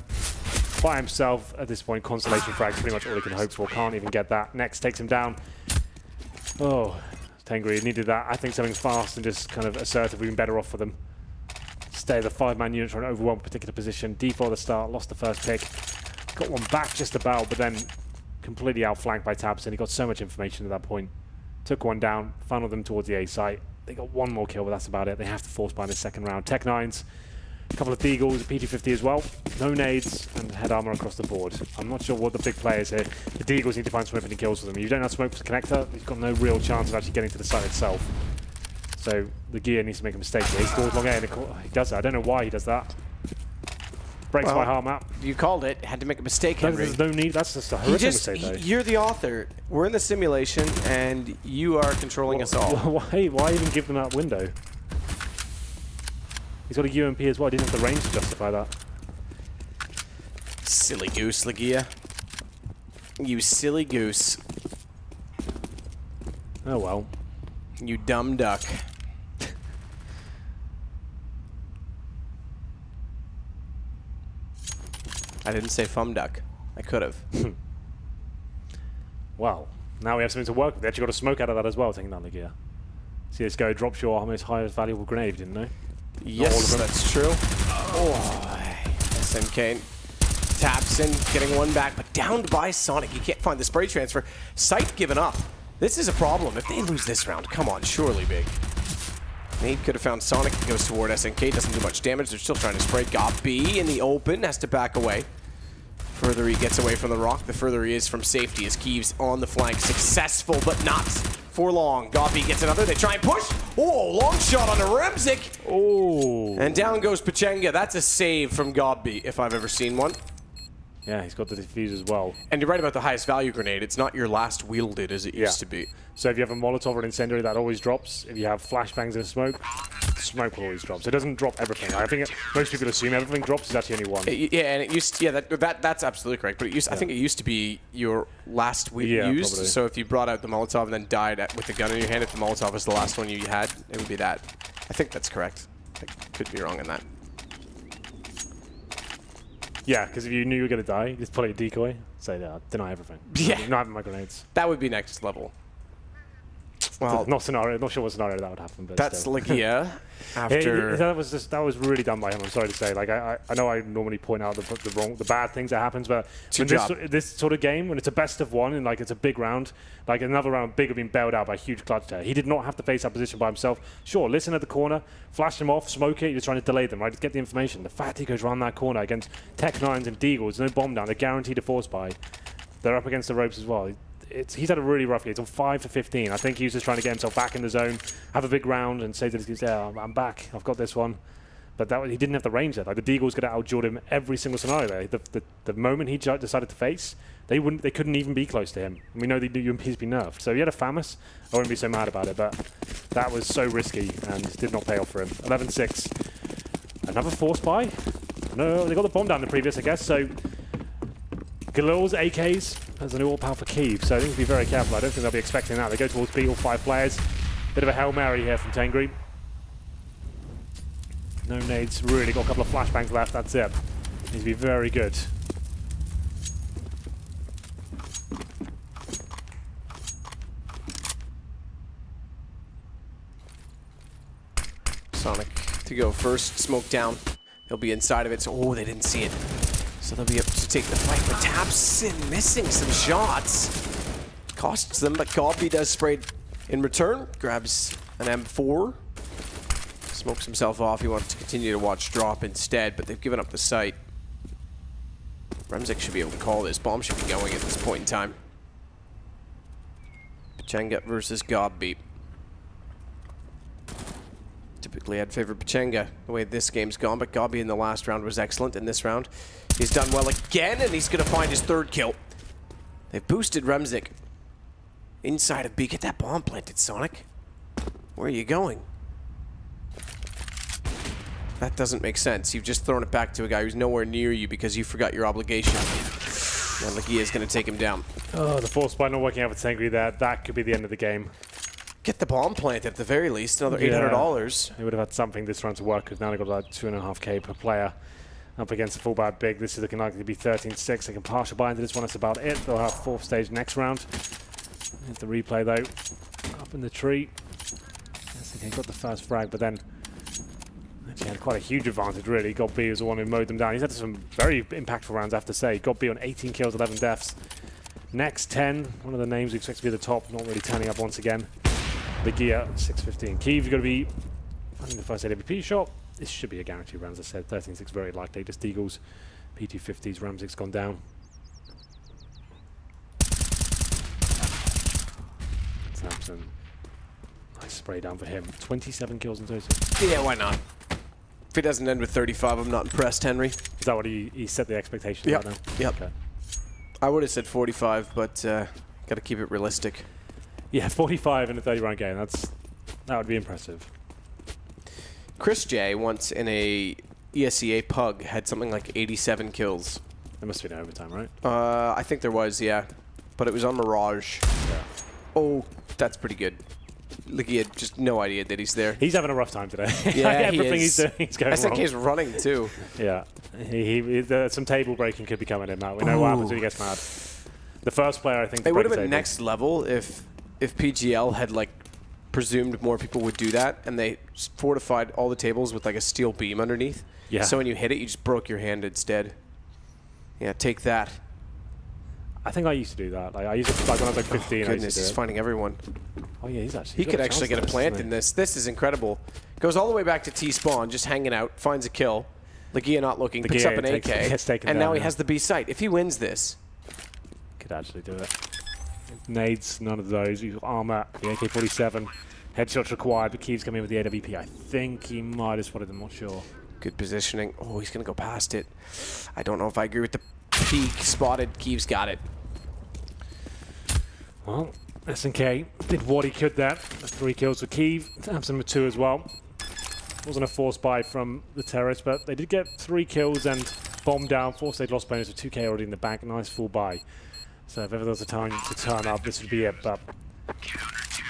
by himself at this point. Consolation frag, pretty much all he can hope for. Can't even get that. Nex takes him down. Oh, Tengri needed that. I think something fast and just kind of assertive would be better off for them. Stay the 5-man unit trying to overwhelm a particular position. Default the start, lost the first pick. Got one back just about, but then completely outflanked by Tabs, and he got so much information at that point. Took one down, funneled them towards the A site. They got 1 more kill, but that's about it. They have to force by in the second round. Tech 9s, a couple of Deagles, a PT-50 as well. No nades, and head armor across the board. I'm not sure what the big players here. The Deagles need to find some opening kills for them. If you don't have smoke for the connector, he's got no real chance of actually getting to the site itself. So the gear needs to make a mistake here. He scores long A, and he does that. I don't know why he does that. Breaks by heart map. You called it. Had to make a mistake, Henry. There's no need. That's just a horrific mistake, though. You're the author. We're in the simulation, and you are controlling us all. Why even give them that window? He's got a UMP as well. He didn't have the range to justify that. Silly goose, Legia. You silly goose. Oh well. You dumb duck. I didn't say fum duck. I could have. Well, now we have something to work with. They actually got a smoke out of that as well, taking down the gear. CSGO drops your most highest valuable grenade, didn't they? Yes, that's true. Oh, SMK taps in, getting one back, but downed by Sonic. He can't find the spray transfer. Sight given up. This is a problem. If they lose this round, come on, surely big. Nate could have found Sonic. He goes toward SNK, doesn't do much damage. They're still trying to spray. Got B in the open, has to back away. Further he gets away from the rock, the further he is from safety as Keeves on the flank. Successful, but not for long. Godby gets another. They try and push. Oh, long shot on a Remzik. Oh. And down goes Pachenga. That's a save from Godby, if I've ever seen one. Yeah, he's got the defuse as well. And you're right about the highest value grenade. It's not your last wielded as it used to be. So if you have a Molotov or an incendiary, that always drops. If you have flashbangs and a smoke, smoke will always drop. So it doesn't drop everything. I think most people assume everything drops. There's actually only one. Yeah, and it used to, that's absolutely correct. But it used, I think it used to be your last used. Probably. So if you brought out the Molotov and then died with the gun in your hand, if the Molotov was the last one you had, it would be that. I think that's correct. I could be wrong on that. Yeah, because if you knew you were going to die, you just pull out a decoy, say, deny everything. Yeah. Not having my grenades. That would be next level. Well, not sure what scenario that would happen, but that's still. Legia after... that was really done by him, I'm sorry to say. Like, I know I normally point out the bad things that happens, but when this sort of game, when it's a best of one and like it's a big round, like another round big of being bailed out by a huge clutch there. He did not have to face that position by himself. Sure, listen at the corner, flash him off, smoke it, you're trying to delay them, right? Just get the information. The fact he goes around that corner against Tech 9s and Deagles, no bomb down, they're guaranteed a force buy. They're up against the ropes as well. He's had a really rough year. It's on 5 for 15. I think he was just trying to get himself back in the zone, have a big round, and say to his team, yeah, I'm back. I've got this one. But he didn't have the range there. Like, the Deagles could have outdueled him every single scenario there. The moment he decided to face, they couldn't even be close to him. And we know that he's been nerfed. So if he had a FAMAS, I wouldn't be so mad about it. But that was so risky and did not pay off for him. 11-6. Another force buy? No, they got the bomb down the previous, I guess. So Galil's AKs as a new all-power for Kyiv, so I think to be very careful. I don't think they'll be expecting that. They go towards B, all 5 players. Bit of a Hail Mary here from Tengri. No nades, really got a couple of flashbangs left, that's it. Needs to be very good. Sonic to go first, smoke down. He'll be inside of it, so they didn't see it. So they'll be able to take the fight, but Tapsin missing some shots. Costs them, but Godby does spray in return. Grabs an M4. Smokes himself off. He wants to continue to watch drop instead, but they've given up the sight. Remzik should be able to call this. Bomb should be going at this point in time. Pachenga versus Godby. Typically I'd favor Pachenga the way this game's gone, but Godby in the last round was excellent. In this round, he's done well again, and he's going to find his 3rd kill. They've boosted Remzik inside of B. Get that bomb planted, Sonic. Where are you going? That doesn't make sense. You've just thrown it back to a guy who's nowhere near you because you forgot your obligation. And Legia is going to take him down. Oh, the force buy not working out for Tangri there. That could be the end of the game. Get the bomb plant at the very least, another $800. They would have had something this round to work, because now they've got like 2.5k per player up against a full bad big. This is looking likely to be 13-6. They can partial buy into this one, that's about it. They'll have 4th stage next round. Here's the replay though. Up in the tree. They got the first frag, but then actually had quite a huge advantage really. Godby was the one who mowed them down. He's had some very impactful rounds, I have to say. Godby on 18 kills, 11 deaths. Next 10, one of the names we expect to be at the top, not really turning up once again. Legia, 6-15. Kyiv, you've got to be finding the first AWP shot. This should be a guaranteed round, as I said. 13-6 very likely. Just Deagles, P250s, Remzik's gone down. Samson. Nice spray down for him. 27 kills in total. Yeah, why not? If it doesn't end with 35, I'm not impressed, Henry. Is that what he set the expectation right now? Yep. Okay. I would have said 45, but got to keep it realistic. Yeah, 45 in a 30-round game. That would be impressive. Chris J once in a ESEA pug had something like 87 kills. There must have been overtime, right? I think there was, yeah. But it was on Mirage. Yeah. Oh, that's pretty good. Like he had just no idea that he's there. He's having a rough time today. Yeah, Everything he's doing, he's going wrong. SNK's running too. Yeah, some table breaking could be coming in now. We know what happens when he gets mad. The first player, I think, It would have been next level if PGL had like presumed more people would do that, and they fortified all the tables with like a steel beam underneath. Yeah. So when you hit it, you just broke your hand instead. Yeah, take that. I think I used to do that. Like, I used to, like when I was like 15. Oh, I used goodness, to do he's it. finding everyone. Oh yeah, he's actually. He could actually get a plant in this. This is incredible. Goes all the way back to T-spawn, just hanging out, finds a kill. Legia not looking, picks up an AK, and now he has the B site. If he wins this, could actually do it. Nades, none of those. He's got armor, the AK-47. Headshots required, but Keeve's coming in with the AWP. I think he might have spotted them, not sure. good positioning. Oh, he's going to go past it. I don't know if I agree with the peek. Spotted. Keeve's got it. Well, SNK did what he could there. 3 kills for Keeve. Thompson with 2 as well. Wasn't a forced buy from the terrorists, but they did get 3 kills and bomb down. 4-stage loss bonus with 2k already in the bank. Nice full buy. So if ever there was a time to turn up, this would be it. But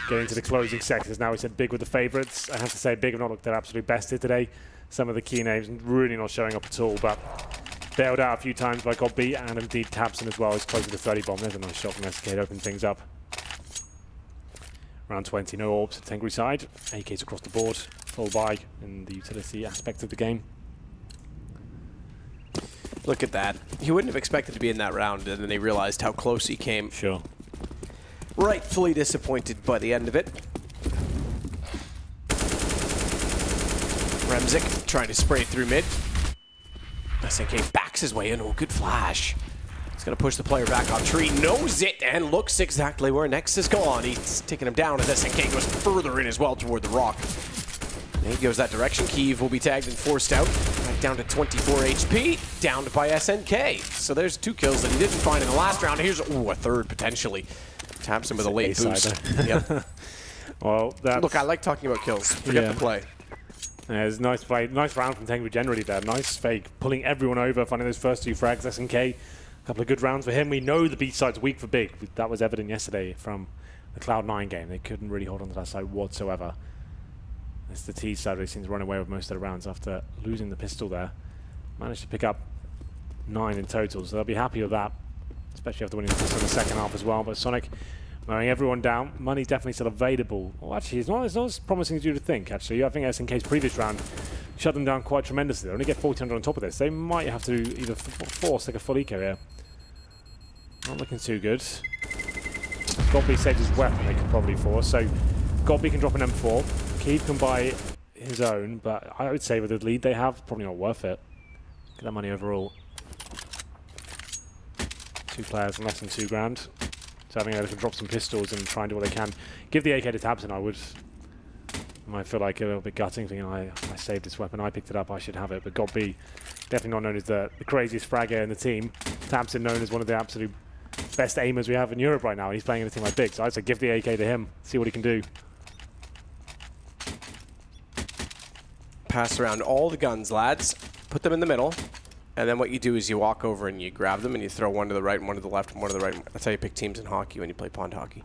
getting to the closing sectors now, we said Big with the favourites. I have to say, Big have not looked their absolute best here today. Some of the key names really not showing up at all, but bailed out a few times by Godby, and indeed Tabson as well is close to the 30 bomb. There's a nice shot from SK to open things up. Round 20, no orbs at Tengri side. AKs across the board, full buy in the utility aspect of the game. Look at that. He wouldn't have expected to be in that round, and then he realized how close he came. Sure. Rightfully disappointed by the end of it. Remzik trying to spray through mid. SNK backs his way in. Oh, good flash. He's going to push the player back on tree. Knows it and looks exactly where Nex is gone. He's taking him down as SNK goes further in as well toward the rock. And he goes that direction. Keeve will be tagged and forced out. Back down to 24 HP. Downed by SNK. So there's 2 kills that he didn't find in the last round. Here's a 3rd potentially. Taps him with a late boost. Yep. Well, that's... Look, I like talking about kills. Forget the play. Yeah, it was a nice play. Nice round from Tengri generally there. Nice fake. Pulling everyone over, finding those first 2 frags. SNK, a couple of good rounds for him. We know the B side's weak for Big. That was evident yesterday from the Cloud9 game. They couldn't really hold on to that side whatsoever. It's the T side who seems to run away with most of the rounds after losing the pistol there. Managed to pick up 9 in total, so they'll be happy with that. Especially after winning the pistol in the second half as well. But Sonic mowing everyone down. Money definitely still available. Well, actually, it's not as promising as you would think, actually. I think SNK's previous round shut them down quite tremendously. They only get 1400 on top of this. They might have to either force like a full eco here. Not looking too good. Godby saves his weapon, they could probably force. So Godby can drop an M4. Keeve can buy his own, but I would say with the lead they have, probably not worth it. Get that money overall. 2 players and less than 2 grand. So having able to drop some pistols and try and do what they can. Give the AK to Tabson, I would. I might feel like a little bit gutting, thinking I saved this weapon, I picked it up, I should have it. But Godby, definitely not known as the craziest fragger in the team. Tabson known as one of the absolute best aimers we have in Europe right now. He's playing in a team like Big, so I'd say give the AK to him, see what he can do. Pass around all the guns, lads. Put them in the middle. And then what you do is you walk over and you grab them and you throw one to the right and one to the left and one to the right. That's how you pick teams in hockey when you play pond hockey.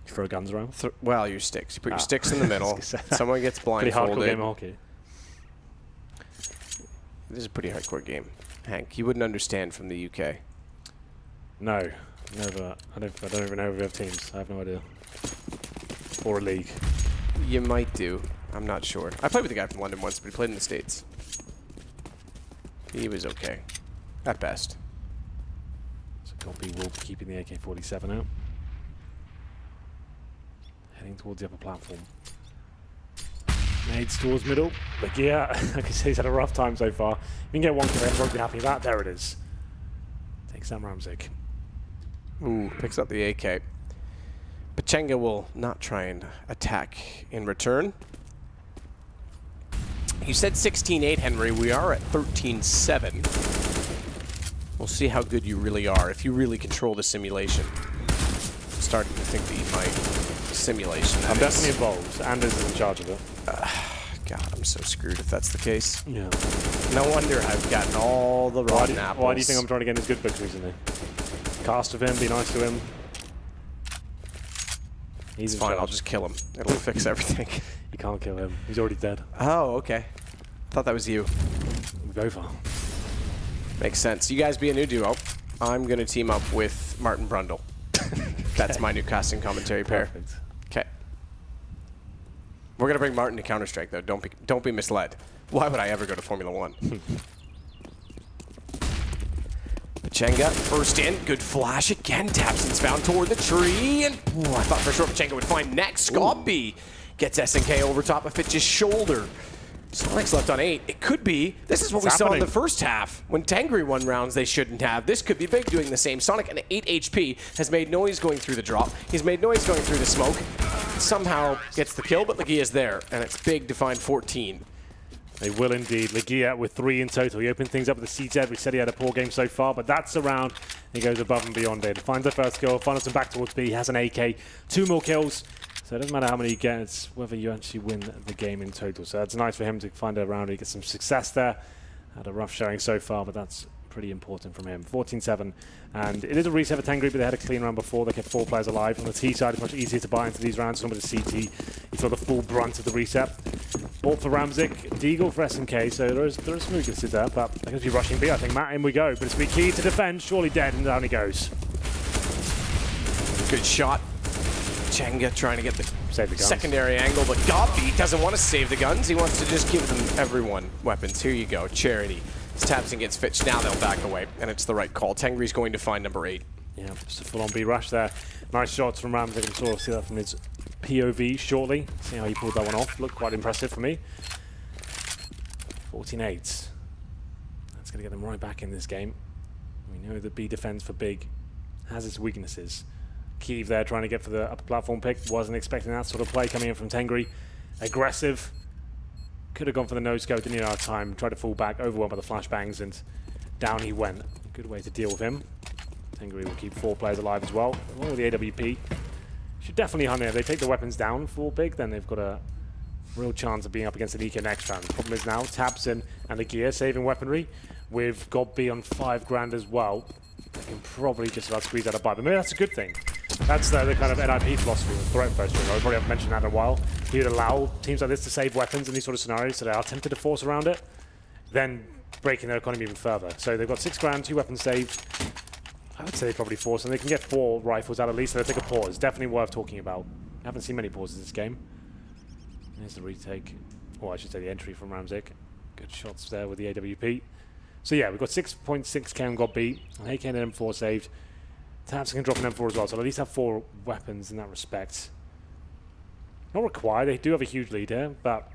You throw guns around? Well, your sticks. You put your sticks in the middle. Someone gets blindfolded. Pretty hardcore game of hockey. This is a pretty hardcore game. Hank, you wouldn't understand from the UK. No, never. I don't even know if we have teams. I have no idea. Or a league. You might do. I'm not sure. I played with a guy from London once, but he played in the States. He was okay. At best. So Godby will be keeping the AK-47 out. Heading towards the upper platform. Nades towards middle. But yeah, like I say, he's had a rough time so far. We can get 1 kill, everyone will be happy with that. There it is. Takes Sam Ramzik. Ooh, picks up the AK. Pachenga will not try and attack in return. You said 16-8, Henry. We are at 13-7. We'll see how good you really are, if you really control the simulation. I'm starting to think that you might. Simulation. I'm definitely involved. Anders is in charge of it. God, I'm so screwed if that's the case. Yeah. No wonder I've gotten all the rotten apples. Why do you think I'm trying to get his good books recently? Cast of him, be nice to him. He's fine. I'll just kill him. It'll fix everything. You can't kill him. He's already dead. Oh, okay. Thought that was you. Go far. Makes sense. You guys be a new duo. I'm going to team up with Martin Brundle. That's my new casting commentary pair. Okay. We're going to bring Martin to Counter-Strike, though. Don't be misled. Why would I ever go to Formula 1? Pachenga, first in. Good flash again. Tabson's found toward the tree. And I thought for sure Pachenga would find next. Scobby gets SNK over top of Fitch's shoulder. Sonic's left on 8. It could be. This is what we saw in the first half. When Tangri won rounds they shouldn't have. This could be big doing the same. Sonic at 8 HP has made noise going through the drop. He's made noise going through the smoke. Somehow gets the kill, but Legia's there. And it's big to find 14. They will indeed. Legia with 3 in total. He opened things up with the CZ. We said he had a poor game so far, but that's around. He goes above and beyond it. Finds the first kill, finds him back towards B. He has an AK. 2 more kills. So it doesn't matter how many he gets, whether you actually win the game in total. So it's nice for him to find a round where he gets some success there. Had a rough showing so far, but that's pretty important from him. 14-7. And it is a reset for Tengri, but they had a clean round before. They kept 4 players alive. On the T side, it's much easier to buy into these rounds. Some with the CT, you feel the full brunt of the reset. Bought for Ramzik, Deagle for SNK, so there is some weaknesses there, but they're going to be rushing B, I think. Matt, in we go. But it's going to be key to defend. Surely dead, and down he goes. Good shot. Chenga trying to get the guns. Secondary angle, but Gobby doesn't want to save the guns. He wants to just give them everyone weapons. Here you go, Charity. As Tabson gets Fitch, now they'll back away, and it's the right call. Tengri's going to find number 8. Yeah, just a full-on B rush there. Nice shots from Rams. I can sort of see that from his POV shortly. See how he pulled that one off. Looked quite impressive for me. 14-8. That's going to get them right back in this game. We know that B defense for Big has its weaknesses. Kiev there trying to get for the upper platform pick. Wasn't expecting that sort of play coming in from Tengri. Aggressive. Could have gone for the no-scope, didn't need our time. Tried to fall back, overwhelmed by the flashbangs, and down he went. Good way to deal with him. Tengri will keep 4 players alive as well. Along with the AWP. Should definitely hunt it. If they take the weapons down for Big, then they've got a real chance of being up against an Eco next round. The problem is now, Tabson and the gear saving weaponry. With God B on 5 grand as well. They can probably just about squeeze out a buy, but maybe that's a good thing. That's the kind of NIP philosophy with threat first string. I probably haven't mentioned that in a while. He would allow teams like this to save weapons in these sort of scenarios, so they are tempted to force around it, then breaking their economy even further. So they've got 6 grand, 2 weapons saved. I would say they probably force, and they can get 4 rifles out at least, so they'll take a pause. Definitely worth talking about. I haven't seen many pauses this game. There's the retake, or I should say the entry from Ramzik. Good shots there with the AWP. So yeah, we've got 6.6k on God B, an AK and an M4 saved. Tabs can drop an M4 as well, so at least have 4 weapons in that respect. Not required, they do have a huge lead here, but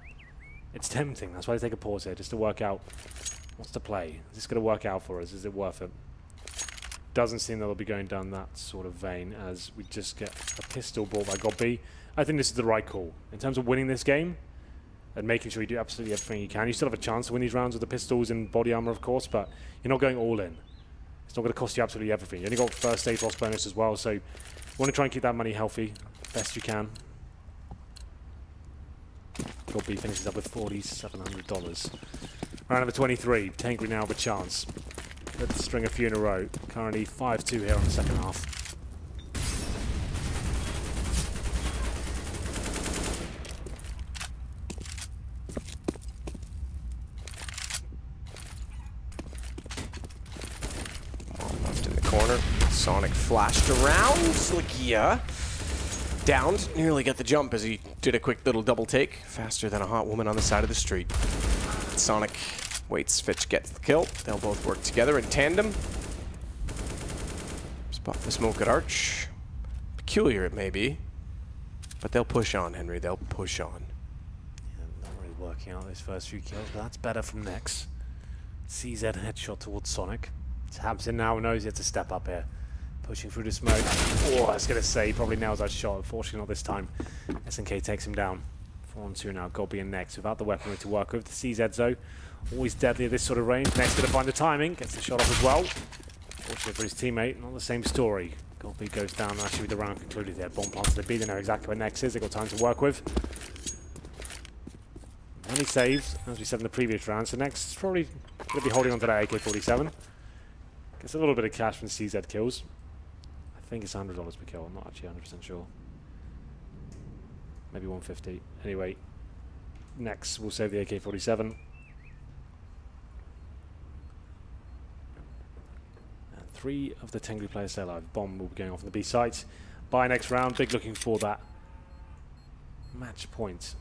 it's tempting. That's why they take a pause here, just to work out what's the play. Is this going to work out for us? Is it worth it? Doesn't seem that they'll be going down that sort of vein as we just get a pistol bought by God B. I think this is the right call. In terms of winning this game, and making sure you do absolutely everything you can. You still have a chance to win these rounds with the pistols and body armor, of course, but you're not going all in. It's not going to cost you absolutely everything. You only got first aid loss bonus as well, so you want to try and keep that money healthy best you can. God B finishes up with $4,700. Round number 23. Tangri now have a chance. Let's string a few in a row. Currently 5-2 here on the second half. Corner. Sonic flashed around. Legia downed. Nearly got the jump as he did a quick little double take. Faster than a hot woman on the side of the street. Sonic waits. Fitch gets the kill. They'll both work together in tandem. Spot the smoke at Arch. Peculiar it may be. But they'll push on, Henry. They'll push on. Yeah, not really working out those first few kills, but that's better from Nex. CZ headshot towards Sonic. Tabson now knows he has to step up here. Pushing through the smoke. Oh, I was going to say, he probably nails that shot. Unfortunately, not this time. SNK takes him down. 4-on-2 now. Gobby and Nex without the weaponry to work with. The CZ though, always deadly at this sort of range. Nex going to find the timing. Gets the shot off as well. Fortunately for his teammate, not the same story. Gobby goes down actually with the round concluded there. Bomb plants the B. They know exactly where Nex is. They've got time to work with. Only saves, as we said in the previous round. So Nex is probably going to be holding on to that AK-47. Gets a little bit of cash from CZ kills. I think it's $100 per kill. I'm not actually 100% sure. Maybe 150. Anyway, next we'll save the AK-47. And 3 of the Tengri players stay alive. Bomb will be going off on the B site. By next round, Big looking for that match point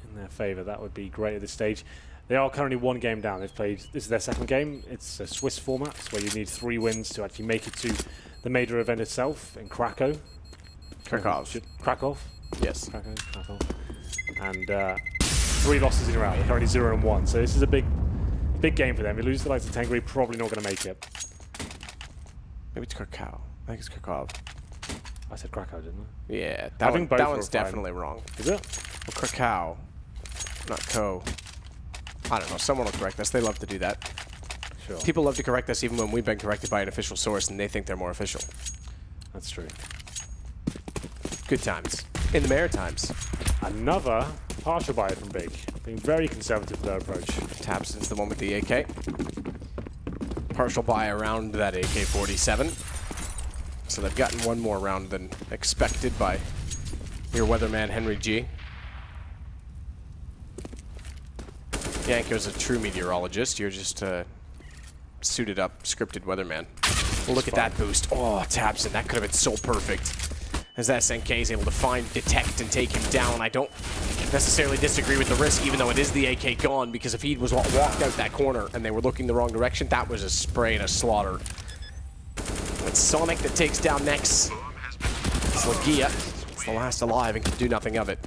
in their favour. That would be great at this stage. They are currently 1 game down. They've played, this is their 2nd game. It's a Swiss format where you need 3 wins to actually make it to the major event itself in Krakow. Krakow. Yes. Krakow. And 3 losses in a row. They're currently 0-1. So this is a big game for them. If they lose the likes of Tangri, probably not going to make it. Maybe it's Krakow. I think it's Krakow. I said Krakow, didn't I? Yeah, I think both that were one's fine. definitely wrong. Is it? Well, Krakow, not Co. I don't know. Someone will correct us. They love to do that. Sure. People love to correct us even when we've been corrected by an official source and they think they're more official. That's true. Good times. In the Maritimes. Another partial buy from Big. Being very conservative with their approach. Tabson's the one with the AK. Partial buy around that AK-47. So they've gotten 1 more round than expected by your weatherman, Henry G. Yanko's a true meteorologist. You're just a suited up, scripted weatherman. Well, look at that boost. Oh, Tabson, that could have been so perfect. As SNK is able to find, detect, and take him down. I don't necessarily disagree with the risk, even though it is the AK gone, because if he was walked out that corner and they were looking the wrong direction, that was a spray and a slaughter. It's Sonic that takes down next. It's Lagia. It's the last alive and can do nothing of it.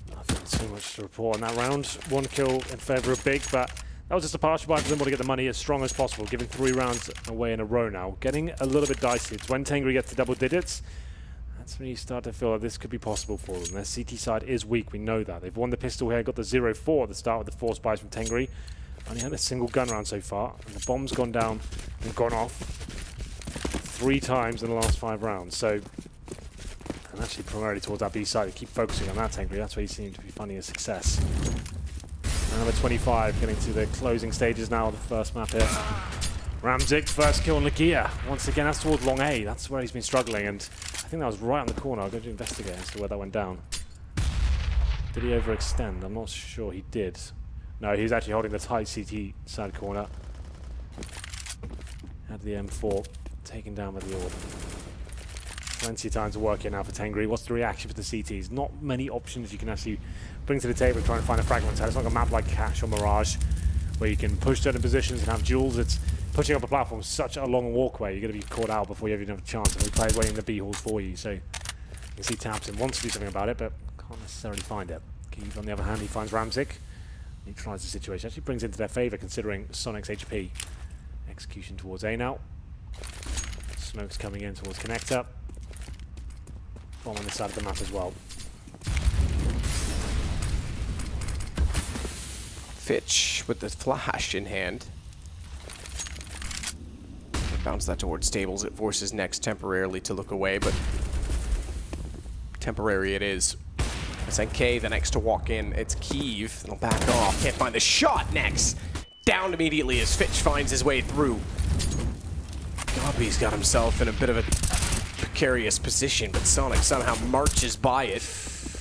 Nothing too much to report on that round. 1 kill in favour of Big, but that was just a partial buy for them to get the money as strong as possible, giving 3 rounds away in a row now. Getting a little bit dicey. It's when Tengri gets to double digits, that's when you start to feel like this could be possible for them. Their CT side is weak, we know that. They've won the pistol here, got the 0-4 at the start with the 4 spies from Tengri. Only had a single gun round so far, and the bomb's gone down and gone off 3 times in the last 5 rounds. So, and actually primarily towards that B side, they keep focusing on that Tengri. That's where you seem to be finding a success. Number 25 getting to the closing stages now of the first map here. Ramzik, first kill on Lagia. Once again, that's towards long A. That's where he's been struggling, and I think that was right on the corner. I'll go to investigate as to where that went down. Did he overextend? I'm not sure he did. No, he was actually holding the tight CT side corner. Had the M4 taken down by the orb. Plenty of time to work here now for Tengri. What's the reaction for the CTs? Not many options you can actually bring to the table trying to find a fragment. It's not like a map like Cache or Mirage where you can push certain positions and have duels. It's pushing up a platform such a long walkway. You're going to be caught out before you even have a chance. And the players waiting in the B halls for you. So you can see Tabson wants to do something about it, but can't necessarily find it. Keeve, on the other hand, he finds Ramzik. Neutralize the situation. Actually brings into their favour considering Sonic's HP. Execution towards A now. Smoke's coming in towards Connector. Bomb on this side of the map as well. Fitch with the flash in hand. Bounce that towards tables. It forces Next temporarily to look away, but temporary it is. SNK, the next to walk in. It's Keeve. It'll back off. Can't find the shot. Next. Down immediately as Fitch finds his way through. Gobby's got himself in a bit of a precarious position, but Sonic somehow marches by it.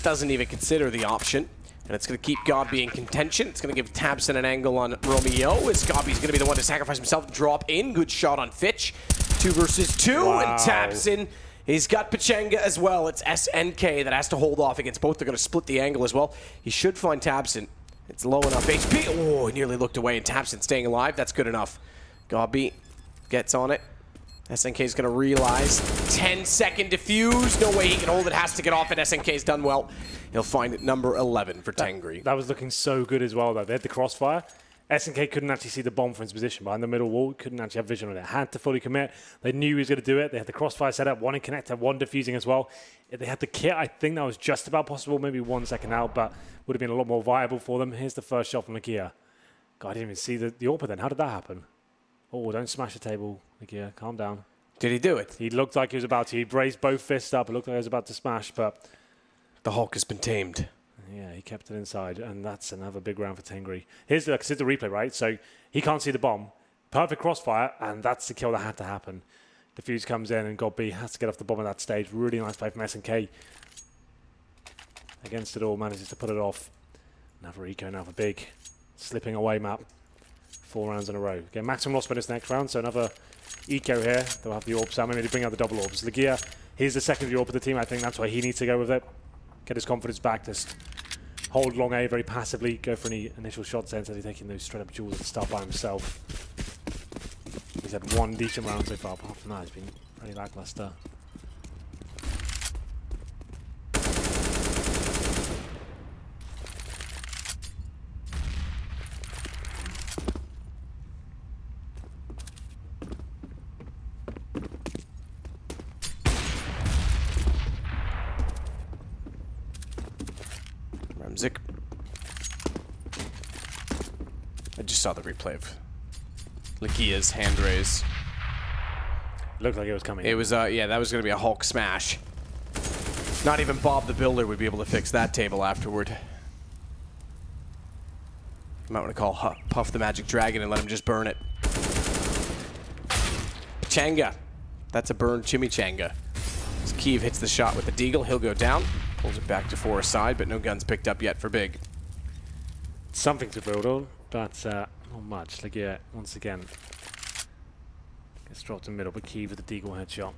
Doesn't even consider the option. And it's going to keep Gobby in contention. It's going to give Tabson an angle on Romeo, as Gobby's going to be the one to sacrifice himself, drop in. Good shot on Fitch. 2 versus 2, wow. And Tabson, he's got Pachenga as well. It's SNK that has to hold off against both. They're going to split the angle as well. He should find Tabson. It's low enough HP. Oh, he nearly looked away, and Tabson staying alive. That's good enough. Gobby gets on it. SNK's going to realize. 10-second defuse. No way he can hold it. Has to get off it. SNK's done well. He'll find it number 11 for Tengri. That was looking so good as well, though. They had the crossfire. SNK couldn't actually see the bomb from his position behind the middle wall. Couldn't actually have vision on it. Had to fully commit. They knew he was going to do it. They had the crossfire set up. 1 in connector, 1 defusing as well. If they had the kit, I think that was just about possible. Maybe 1 second out, but would have been a lot more viable for them. Here's the first shot from Lagia. God, I didn't even see the AWP then. How did that happen? Oh, don't smash the table, Lagia. Calm down. Did he do it? He looked like he was about to. He raised both fists up. It looked like he was about to smash, but the Hulk has been tamed. Yeah, he kept it inside, and that's another big round for Tengri. Here's the replay, right? So he can't see the bomb. Perfect crossfire, and that's the kill that had to happen. Defuse comes in, and God B has to get off the bomb at that stage. Really nice play from SNK. against it all, manages to put it off. Another eco now for Big. Slipping away map. 4 rounds in a row. Again, maximum loss bonus next round, so another eco here. They'll have the orbs out. Maybe they bring out the double orbs. Legia, here's the secondary orb of the team. I think that's why he needs to go with it. Get his confidence back. Just hold long A very passively. Go for any initial shots there instead of taking those straight up jewels and stuff by himself. He's had 1 decent round so far. Apart from that, it's been pretty lackluster. Remzik. I just saw the replay of Legia's hand raise. Looked like it was coming. It was, yeah, that was going to be a Hulk smash. Not even Bob the Builder would be able to fix that table afterward. You might want to call Puff the Magic Dragon and let him just burn it. Changa. That's a burned chimichanga. As Kiev hits the shot with the Deagle, he'll go down. Pulls it back to 4 aside, but no guns picked up yet for Big. Something to build on, but not much. Legia, once again, gets dropped in the middle, but Kiev with the Deagle headshot.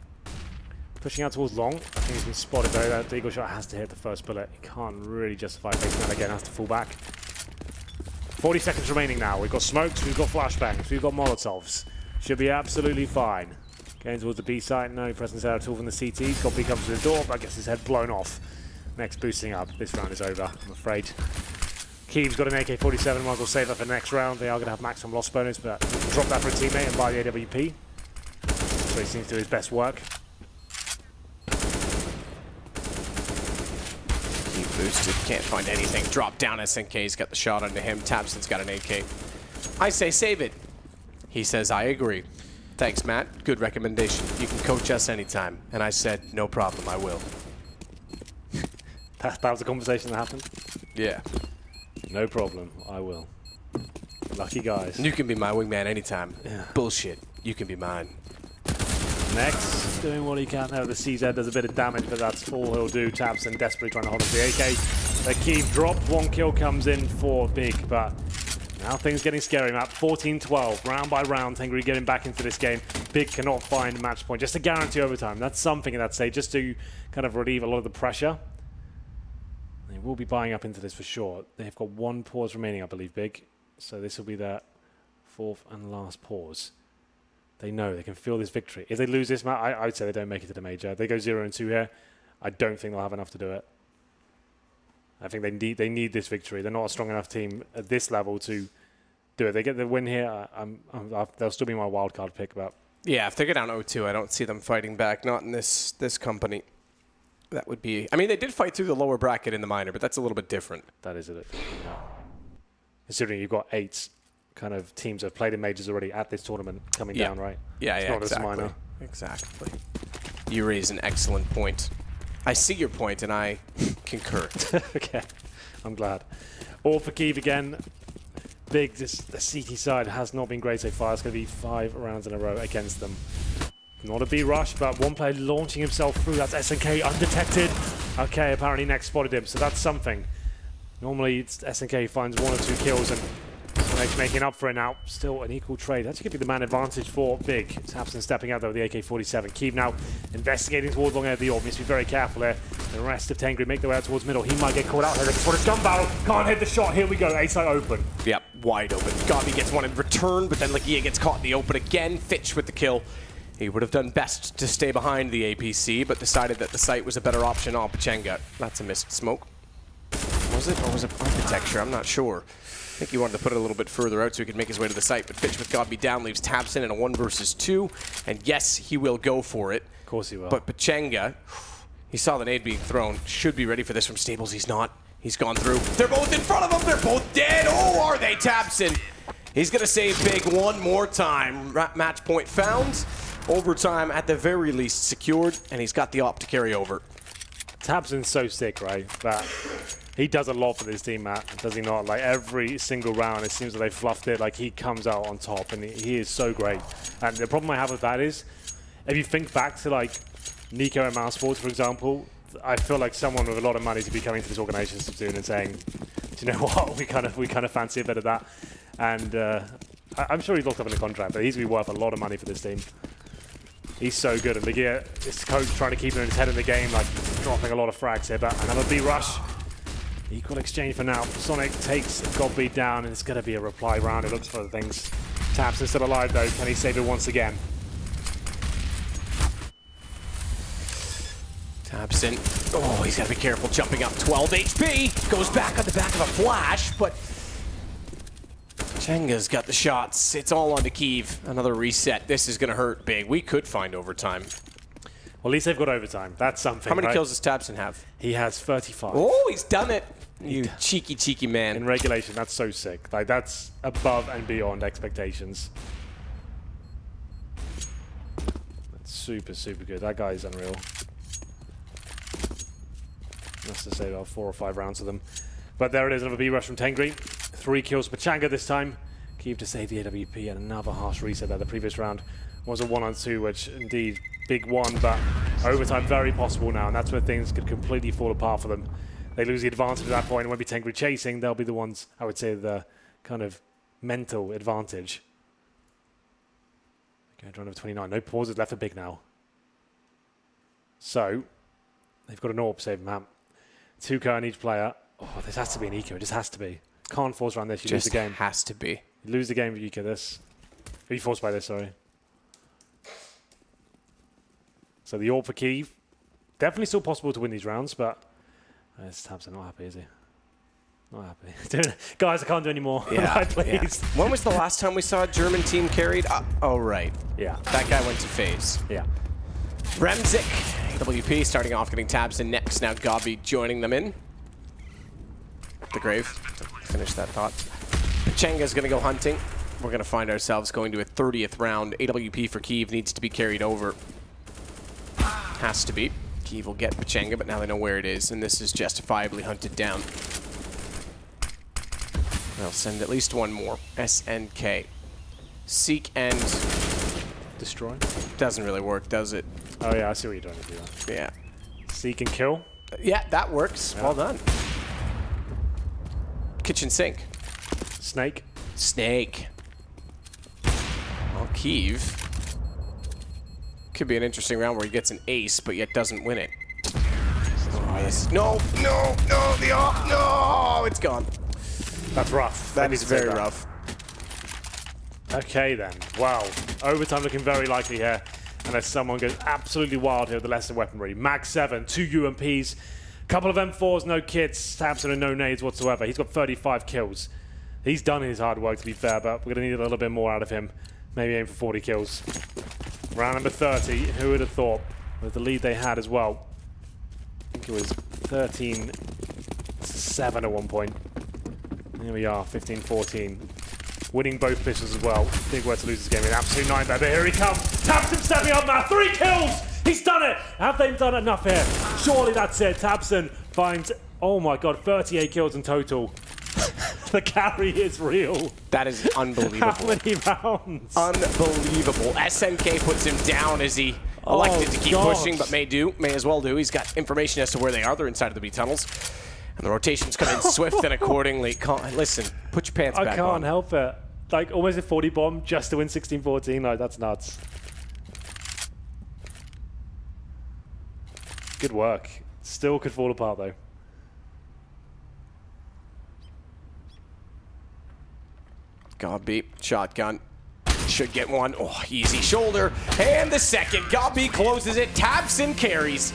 Pushing out towards long. I think he's been spotted though. That Deagle shot has to hit the first bullet. He can't really justify facing that again. Has to fall back. 40 seconds remaining now. We've got smokes, we've got flashbangs, we've got Molotovs. Should be absolutely fine. Going towards the B site. No presence there at all from the CT. Got B comes to the door, but I guess his head blown off. Next boosting up. This round is over, I'm afraid. Kiev's got an AK-47, might as well save that for the next round. They are going to have maximum loss bonus, but drop that for a teammate and buy the AWP. So he seems to do his best work. Kiev boosted, can't find anything. Drop down, SNK's got the shot onto him. Tabson's got an AK. I say save it. He says I agree. Thanks, Matt. Good recommendation. You can coach us anytime. And I said, no problem, I will. That was a conversation that happened? Yeah. No problem, I will. Lucky guys. You can be my wingman anytime. Yeah. Bullshit. You can be mine. Next, doing what he can there. The CZ does a bit of damage, but that's all he'll do. Tabson desperately trying to hold on to the AK. The Kiev dropped. 1 kill comes in for Big, but now things getting scary, Matt. 14-12, round by round. Tengri getting back into this game. Big cannot find match point. Just to guarantee overtime. That's something at that stage, just to kind of relieve a lot of the pressure. They will be buying up into this for sure. They've got 1 pause remaining, I believe, Big. So this will be their 4th and last pause. They know they can feel this victory. If they lose this match, I would say they don't make it to the major. If they go 0-2 here, I don't think they'll have enough to do it. I think they need this victory. They're not a strong enough team at this level to do it. They get the win here, they'll still be my wildcard pick. But yeah, if they go down 0-2, I don't see them fighting back. Not in this company. That would be... I mean, they did fight through the lower bracket in the minor, but that's a little bit different. That is it. Yeah. Considering you've got 8 kind of teams that have played in majors already at this tournament coming down, right? Yeah, it's yeah, not exactly. Minor. Exactly. You raise an excellent point. I see your point, and I concur. Okay, I'm glad. All for Kiev again. Big, the CT side has not been great so far. It's going to be 5 rounds in a row against them. Not a B rush, but one player launching himself through. That's SNK undetected. Okay, apparently next spotted him, so that's something. Normally, it's SNK finds 1 or 2 kills and making up for it now. Still an equal trade. That could be the man advantage for Big. Tabson stepping out there with the AK-47. Kiev now investigating towards long air of the orb. Needs to be very careful there. The rest of Tangri make their way out towards middle. He might get caught out here. Looking for his gun barrel. Can't hit the shot. Here we go. A-side open. Yep, wide open. Gabi gets one in return, but then Legia gets caught in the open again. Fitch with the kill. He would have done best to stay behind the APC, but decided that the site was a better option. Oh, Pachenga. That's a missed smoke. Was it? Or was it architecture? I'm not sure. I think he wanted to put it a little bit further out so he could make his way to the site, but Fitch with Godby down leaves Tabson in a 1 versus 2, and yes, he will go for it. Of course he will. But Pachenga, he saw the nade being thrown, should be ready for this from Stables. He's not. He's gone through. They're both in front of him. They're both dead. Oh, are they? Tabson. He's going to save Big one more time. Match point found. Overtime at the very least secured, and he's got the op to carry over. Tabson's so sick, right? That he does a lot for this team, Matt, does he not? Like every single round, it seems that they fluffed it. Like he comes out on top, and he is so great. And the problem I have with that is, if you think back to like Nico and Mouse Sports, for example, I feel like someone with a lot of money to be coming to this organisation soon and saying, do you know what, we kind of fancy a bit of that. And I'm sure he's locked up in a contract, but he's going to be worth a lot of money for this team. He's so good, and his coach trying to keep him in his head in the game, like dropping a lot of frags here, but another B rush. Equal exchange for now. Sonic takes Godbeat down, and it's going to be a reply round. It looks for the things. Tabson still alive though. Can he save it once again? Tabson. Oh, he's got to be careful jumping up. 12 HP. Goes back on the back of a flash, but Chenga's got the shots. It's all on to Kiev. Another reset. This is going to hurt big. We could find overtime. Well, at least they've got overtime. That's something. How many right? kills does Tabson have? He has 35. Oh, he's done it. You cheeky, cheeky man. In regulation, that's so sick. Like, that's above and beyond expectations. That's super, super good. That guy's unreal. That's to say about 4 or 5 rounds of them. But there it is, another B rush from Tengri. 3 kills for Pachanga this time. Kiev to save the AWP, and another harsh reset there. The previous round was a 1-on-2, which indeed, big one, but overtime very possible now, and that's where things could completely fall apart for them. They lose the advantage at that point, and won't be Tengri chasing. They'll be the ones, I would say, the kind of mental advantage. Okay, round of 29. No pauses left for Big now. So, they've got an AWP save map. 2k on each player. Oh, this has to be an eco. It just has to be. Can't force around this. You lose the game. Has to be. You lose the game if you eco this. If you force by this, sorry. So the AWP for Kiev. Definitely still possible to win these rounds, but this Tabson not happy, is he? Not happy. Guys, I can't do any more. Yeah, please. Yeah. When was the last time we saw a German team carried? Oh, right. Yeah. That guy went to phase. Yeah. Remzik, WP starting off getting Tabson next. Now Gabi joining them in. The grave. Finish that thought. Pachenga's going to go hunting. We're going to find ourselves going to a 30th round. AWP for Kiev needs to be carried over. Has to be. Kiev will get Pachanga, but now they know where it is, and this is justifiably hunted down. They'll send at least one more. SNK. Seek and destroy. Doesn't really work, does it? Oh yeah, I see what you're trying to do. Yeah. Seek and kill. Yeah, that works. Yeah. Well done. Kitchen sink. Snake. Snake. Well, Kiev. Could be an interesting round where he gets an ace, but yet doesn't win it. Oh, yes. No, the off, no, it's gone. That's rough. That is very rough. Okay then, wow. Overtime looking very likely here, unless someone goes absolutely wild here with the lesser weaponry. Mag 7, 2 UMPs, couple of M4s, no kits, Tabson and no nades whatsoever. He's got 35 kills. He's done his hard work, to be fair, but we're going to need a little bit more out of him. Maybe aim for 40 kills. Round number 30, who would have thought, with the lead they had as well. I think it was 13-7 at one point. Here we are, 15-14. Winning both pistols as well. Big way to lose this game. An absolute nightmare, but here he comes. Tabson stepping up now, 3 kills! He's done it! Have they done enough here? Surely that's it. Tabson finds, oh my god, 38 kills in total. The carry is real. That is unbelievable. How many rounds? Unbelievable. SNK puts him down as he elected to keep pushing, but may as well do. He's got information as to where they are. They're inside of the B tunnels. And the rotations come in swift and accordingly. Listen, put your pants back on. I can't help it. Like, almost a 40 bomb just to win 16-14. Like, that's nuts. Good work. Still could fall apart, though. Gabi, shotgun. Should get one. Oh, easy shoulder. And the second. Gabi closes it. Tabson carries.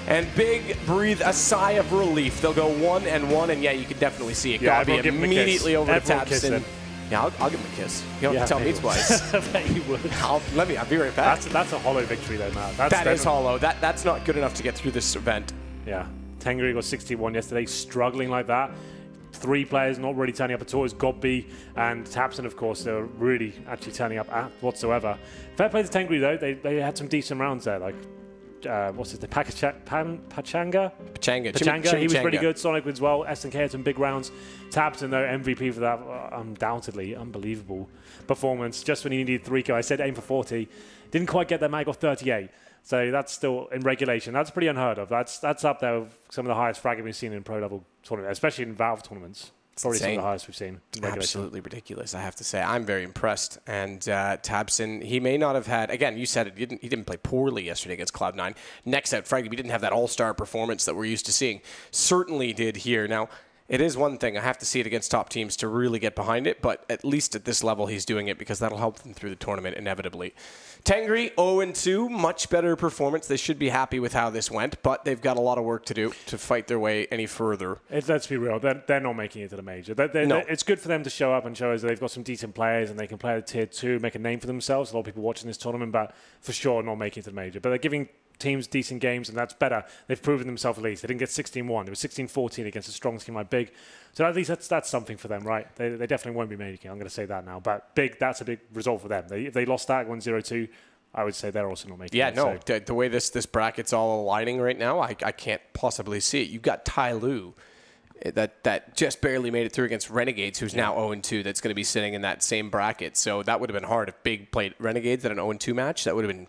And Big breathe a sigh of relief. They'll go 1-1, and yeah, you can definitely see it. Yeah, Gabi immediately over to Tabson. Yeah, I'll give him a kiss. You don't have to tell me twice. I bet you would. I'll be right back. That's a hollow victory, though, Matt. That is hollow. That's not good enough to get through this event. Yeah. Tengri got 61 yesterday, struggling like that. 3 players not really turning up at all. It's Godby and Tabson, of course. They're really actually turning up whatsoever. Fair play to Tengri, though. They had some decent rounds there. Like, what's his name? Pachanga. Pachanga. He was pretty good. Sonic as well. SNK had some big rounds. Tabson, though, MVP for that. Undoubtedly, unbelievable performance. Just when he needed 3K, I said aim for 40. Didn't quite get that, man. Got 38. So that's still in regulation. That's pretty unheard of. That's up there with some of the highest fragging we've seen in pro level tournaments, especially in Valve tournaments. It's probably some of the highest we've seen. Absolutely ridiculous, I have to say. I'm very impressed. And Tabson, he may not have had, again, you said it, he didn't play poorly yesterday against Cloud9. Next out, frankly, he didn't have that all-star performance that we're used to seeing. Certainly did here. Now, it is one thing. I have to see it against top teams to really get behind it, but at least at this level, he's doing it because that'll help them through the tournament inevitably. Tengri, 0-2, much better performance. They should be happy with how this went, but they've got a lot of work to do to fight their way any further. Let's be real. They're not making it to the major. It's good for them to show up and show us that they've got some decent players and they can play at Tier 2, make a name for themselves. A lot of people watching this tournament, but for sure not making it to the major. But they're giving teams decent games, and that's better. They've proven themselves at least. They didn't get 16-1. They were 16-14 against a strong team like Big. So at least that's something for them, right? They definitely won't be making it. I'm going to say that now. But Big, that's a big result for them. If they lost that 1-0-2, I would say they're also not making it. Yeah, no. The way this bracket's all aligning right now, I can't possibly see it. You've got Tai Lu that just barely made it through against Renegades, who's now 0-2, that's going to be sitting in that same bracket. So that would have been hard if Big played Renegades at an 0-2 match. That would have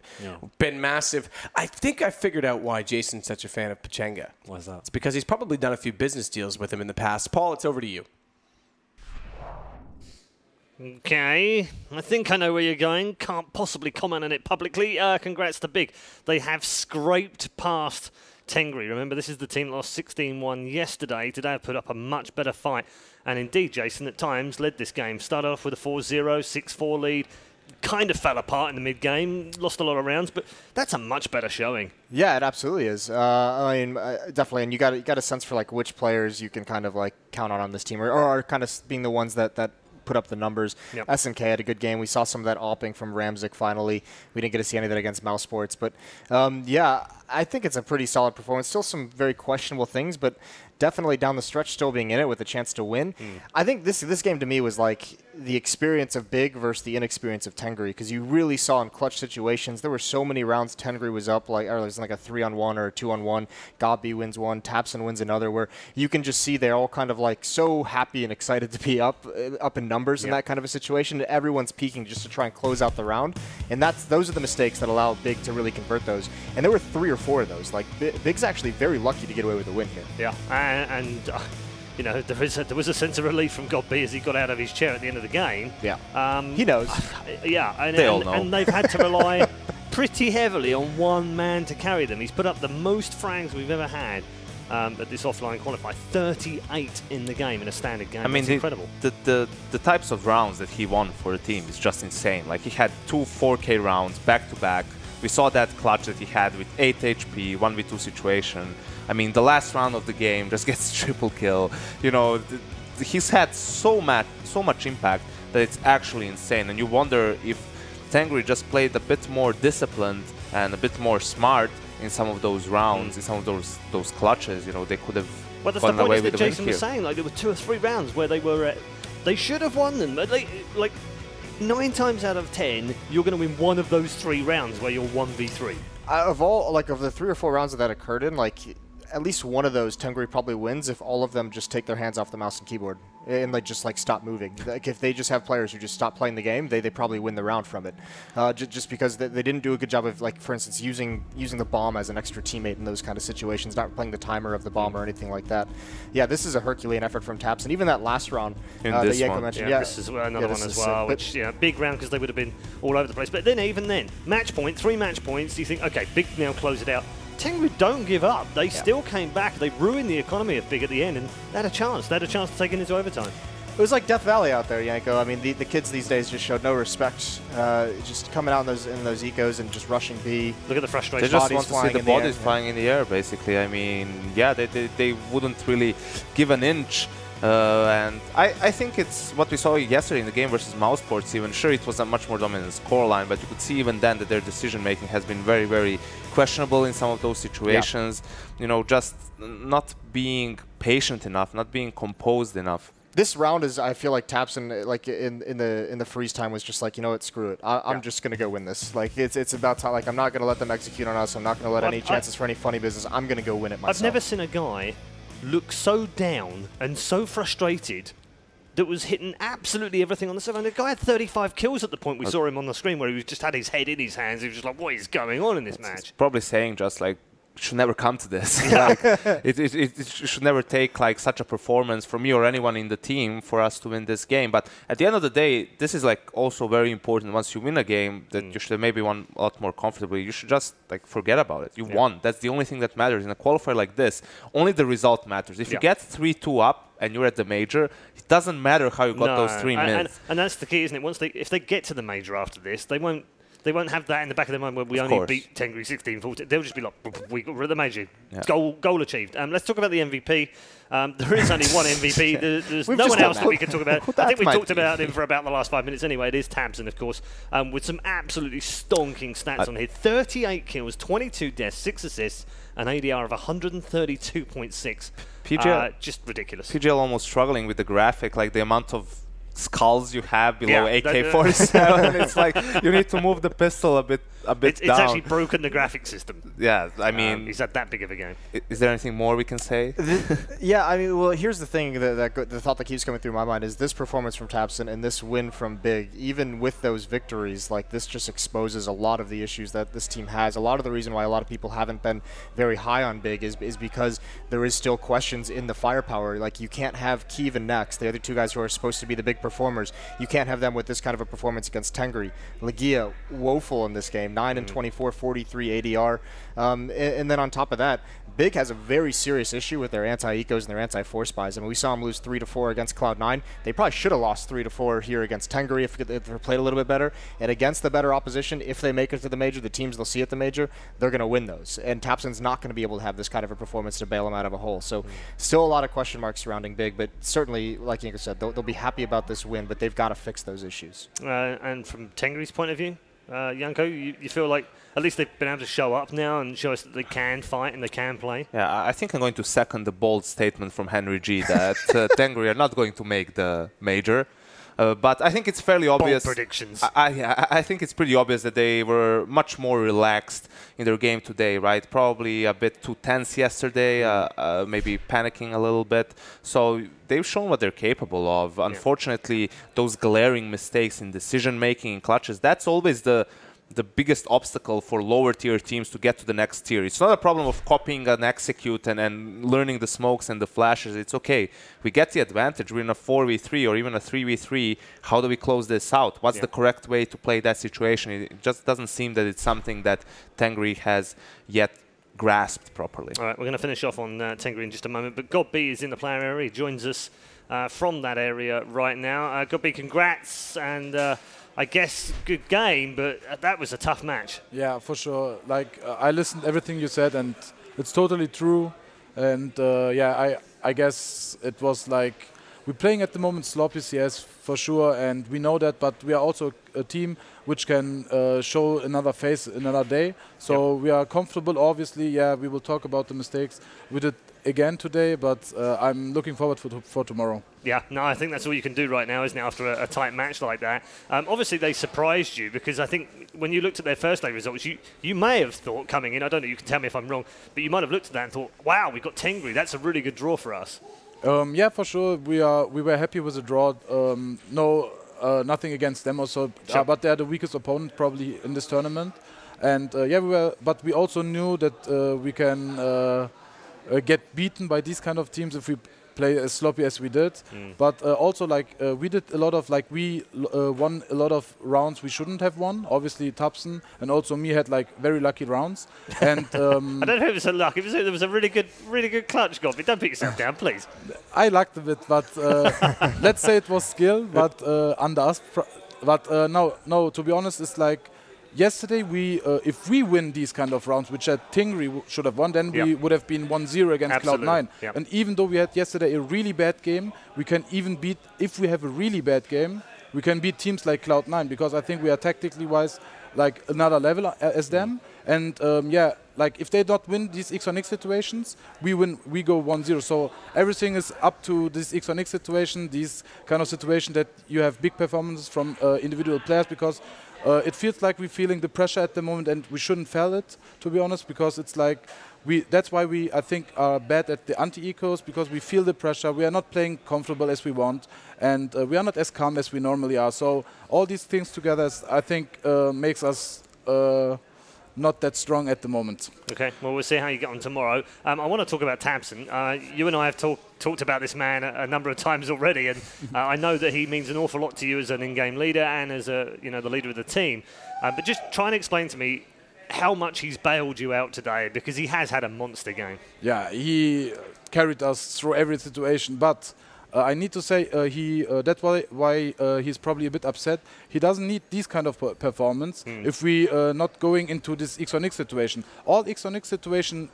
been massive. I think I figured out why Jason's such a fan of Pachanga. Why is that? It's because he's probably done a few business deals with him in the past. Paul, it's over to you. Okay, I think I know where you're going. Can't possibly comment on it publicly. Congrats to Big. They have scraped past Tengri. Remember, this is the team that lost 16-1 yesterday. Today have put up a much better fight. And indeed, Jason, at times, led this game. Started off with a 4-0, 6-4 lead. Kind of fell apart in the mid-game. Lost a lot of rounds, but that's a much better showing. Yeah, it absolutely is. I mean, definitely. And you got a sense for, like, which players you can kind of, like, count on this team. Or are kind of being the ones that put up the numbers. Yep. SNK had a good game. We saw some of that opping from Ramzik finally. We didn't get to see any of that against Mouse Sports. But, yeah, I think it's a pretty solid performance. Still some very questionable things, but definitely down the stretch still being in it with a chance to win. I think this game to me was like the experience of Big versus the inexperience of Tengri, because you really saw in clutch situations, there were so many rounds Tengri was up, like, or it was like a 3-on-1 or a 2-on-1, Gobby wins one, Tabson wins another, where you can just see they're all kind of like so happy and excited to be up in numbers in that kind of a situation. Everyone's peaking just to try and close out the round, and those are the mistakes that allow Big to really convert those. And there were 3 or 4 of those. Like, Big's actually very lucky to get away with the win here. Yeah, and you know, there was a sense of relief from Godby as he got out of his chair at the end of the game. Yeah, he knows. Yeah, they all know. And they've had to rely pretty heavily on one man to carry them. He's put up the most frags we've ever had at this offline qualifier, 38 in the game in a standard game. I mean, that's incredible. The types of rounds that he won for the team is just insane. Like, he had 2 4K rounds back to back. We saw that clutch that he had with 8 HP, 1v2 situation. I mean, the last round of the game just gets triple kill. You know, he's had so much impact that it's actually insane. And you wonder if Tangri just played a bit more disciplined and a bit more smart in some of those rounds, in some of those clutches. You know, they could have gone away with the win here. Well, that's the point that Jason was saying. Like, there were 2 or 3 rounds where they were, they should have won them. But like 9 times out of 10, you're going to win one of those 3 rounds where you're 1v3. Of the 3 or 4 rounds that occurred in, like, at least one of those Tengri probably wins if all of them just take their hands off the mouse and keyboard and like just like stop moving. Like, if they just have players who just stop playing the game, they probably win the round from it. Just because they didn't do a good job of, like, for instance, using the bomb as an extra teammate in those kind of situations, not playing the timer of the bomb or anything like that. Yeah, this is a Herculean effort from Taps, and even that last round that Yanko mentioned. Yeah, this is another one as well, which, big round because they would have been all over the place. But then even then, match point, 3 match points, you think, okay, Big now close it out. Tengri don't give up. They still came back. They ruined the economy of Big at the end, and they had a chance. They had a chance to take it into overtime. It was like Death Valley out there, Yanko. I mean, the kids these days just showed no respect. Just coming out in those ecos and just rushing B. Look at the frustration. They just want to see the bodies flying in the air, basically. I mean, yeah, they wouldn't really give an inch. And I think it's what we saw yesterday in the game versus Mouse Sports even. Sure, it was a much more dominant scoreline, but you could see even then that their decision-making has been very, very questionable in some of those situations. You know, just not being patient enough, not being composed enough. This round is, I feel like Tapson, like in the freeze time, was just like, you know what, screw it. I'm just gonna go win this. Like it's about time. Like I'm not gonna let them execute on us. I'm not gonna let any chances for any funny business. I'm gonna go win it myself. I've never seen a guy look so down and so frustrated that was hitting absolutely everything on the 700. The guy had 35 kills at the point we saw him on the screen, where he was just had his head in his hands. He was just like, what is going on in this match? Probably saying just like, should never come to this. Like, it should never take like such a performance from me or anyone in the team for us to win this game. But at the end of the day, this is like also very important. Once you win a game, that you should have maybe won a lot more comfortably. You should just like forget about it. You won. That's the only thing that matters in a qualifier like this. Only the result matters. If you get 3-2 up and you're at the major, it doesn't matter how you got those 3 minutes. And that's the key, isn't it? If they get to the major after this, they won't have that in the back of their mind where we only beat Tengri 16-14. They'll just be like, we're at the major. Goal achieved. Let's talk about the MVP. There is only one MVP. There's no one else that we can talk about. I think we talked about him for about the last 5 minutes anyway. It is Tabson, of course, with some absolutely stonking stats on here. 38 kills, 22 deaths, 6 assists, an ADR of 132.6. PGL, just ridiculous. PGL almost struggling with the graphic, like the amount of skulls you have below AK-47. It's like you need to move the pistol a bit down. It's actually broken the graphic system. Yeah, I mean, he's had that big of a game. Is there anything more we can say? Yeah, I mean, well, here's the thing the thought that keeps coming through my mind is this performance from Tapson and this win from Big, even with those victories, like this just exposes a lot of the issues that this team has. A lot of the reason why a lot of people haven't been very high on Big is because there is still questions in the firepower. Like you can't have Kiev and Nex, the other two guys who are supposed to be the big performers. You can't have them with this kind of a performance against Tengri. Legia, woeful in this game, 9 and 24, 43 ADR. And then on top of that, Big has a very serious issue with their anti-ecos and their anti-force buys. I mean, we saw them lose 3-4 against Cloud9. They probably should have lost 3-4 here against Tengri if they played a little bit better. And against the better opposition, if they make it to the major, the teams they'll see at the major, they're going to win those. And Tapson's not going to be able to have this kind of a performance to bail them out of a hole. So still a lot of question marks surrounding Big, but certainly, like Inga said, they'll be happy about this win, but they've got to fix those issues. And from Tengri's point of view, Janko, you feel like at least they've been able to show up now and show us that they can fight and they can play? Yeah, I think I'm going to second the bold statement from Henry G that Tengri are not going to make the major. But I think it's fairly obvious. Bold predictions. I think it's pretty obvious that they were much more relaxed in their game today, right? Probably a bit too tense yesterday, maybe panicking a little bit. So they've shown what they're capable of. Unfortunately, those glaring mistakes in decision-making in clutches, that's always the biggest obstacle for lower tier teams to get to the next tier. It's not a problem of copying and execute and learning the smokes and the flashes. It's okay. We get the advantage. We're in a 4v3 or even a 3v3. How do we close this out? What's the correct way to play that situation? It just doesn't seem that it's something that Tengri has yet grasped properly. All right, we're going to finish off on Tengri in just a moment, but Godby is in the player area. He joins us from that area right now. Godby, congrats, and I guess good game, but that was a tough match. Yeah, for sure. Like I listened to everything you said, and it's totally true. And yeah, I guess it was like we're playing at the moment sloppy CS for sure, and we know that. But we are also a team which can show another face another day. So we are comfortable. Obviously, yeah, we will talk about the mistakes we did again today, but I'm looking forward for tomorrow. Yeah, no, I think that's all you can do right now, isn't it, after a tight match like that. Obviously, they surprised you because I think when you looked at their first day results, you may have thought coming in, I don't know, you can tell me if I'm wrong, but you might have looked at that and thought, wow, we got Tengri, that's a really good draw for us. Yeah, for sure. We were happy with the draw. Nothing against them also, but they're the weakest opponent probably in this tournament. And yeah, but we also knew that we can get beaten by these kind of teams if we play as sloppy as we did. But also like we did a lot of we won a lot of rounds we shouldn't have won. Obviously Tapson and also me had like very lucky rounds. And I don't know if it was a luck. It was a really good clutch, Godby. Don't put yourself down, please. I lucked a bit, but let's say it was skill, but under us. But no. To be honest, it's like. Yesterday, if we win these kind of rounds, which Tengri should have won, then we would have been 1-0 against Cloud9. Yep. And even though we had yesterday a really bad game, we can even beat, if we have a really bad game, we can beat teams like Cloud9, because I think we are tactically wise like another level as them. And yeah, like if they don't win these X on X situations, we win. We go 1-0. So everything is up to this X on X situation, these kind of situation that you have big performances from individual players, because it feels like we're feeling the pressure at the moment, and we shouldn't feel it, to be honest, because it's like that's why we, I think, are bad at the anti-ecos, because we feel the pressure. We are not playing comfortable as we want, and we are not as calm as we normally are. So all these things together, I think, makes us not that strong at the moment. Okay, well, we'll see how you get on tomorrow. I want to talk about Tabson. You and I have talked about this man a number of times already, and I know that he means an awful lot to you as an in-game leader and as the leader of the team. But just try and explain to me how much he's bailed you out today, because he has had a monster game. Yeah, he carried us through every situation, but I need to say that's why he's probably a bit upset. He doesn't need this kind of performance if we not going into this X on X situation. All X on X situation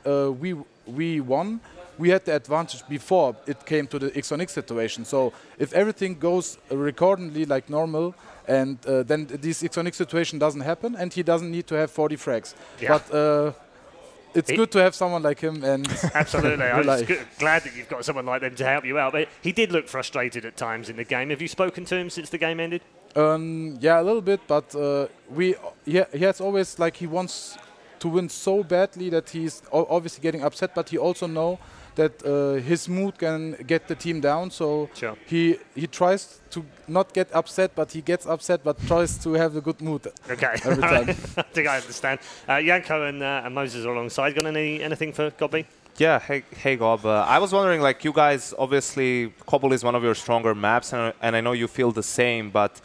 we won. We had the advantage before it came to the X on X situation. So if everything goes accordingly like normal, and then this X on X situation doesn't happen, and he doesn't need to have 40 frags. Yeah. But it's good to have someone like him. And absolutely. I'm glad that you've got someone like them to help you out. But he did look frustrated at times in the game. Have you spoken to him since the game ended? Yeah, a little bit. But he has always, like, he wants to win so badly that he's obviously getting upset. But he also knows that his mood can get the team down. So sure. he tries to not get upset, but he gets upset, but tries to have a good mood. Okay. Every time. I think I understand. Janko and Moses are alongside. Got anything for Gobby? Yeah, hey Gob. I was wondering, like, you guys, obviously, Cobble is one of your stronger maps, and I know you feel the same, but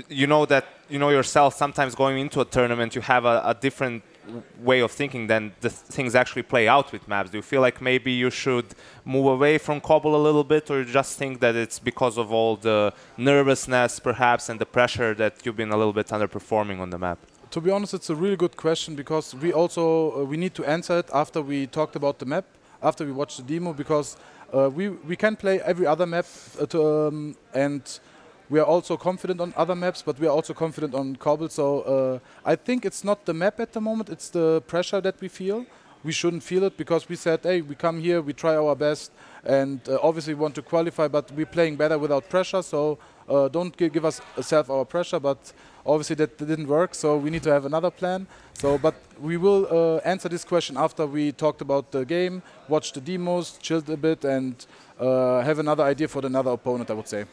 you know that, yourself, sometimes going into a tournament, you have a different way of thinking than the things actually play out with maps. Do you feel like maybe you should move away from Cobble a little bit, or you just think that it's because of all the nervousness, perhaps, and the pressure that you've been a little bit underperforming on the map? To be honest, it's a really good question, because we also we need to answer it after we talked about the map, after we watched the demo, because we can play every other map and we are also confident on other maps, but we are also confident on Cobble. So I think it's not the map at the moment, it's the pressure that we feel. We shouldn't feel it, because we said, hey, we come here, we try our best, and obviously we want to qualify, but we're playing better without pressure. So don't give us our pressure, but obviously that didn't work, so we need to have another plan. So, but we will answer this question after we talked about the game, watch the demos, chilled a bit, and have another idea for another opponent, I would say.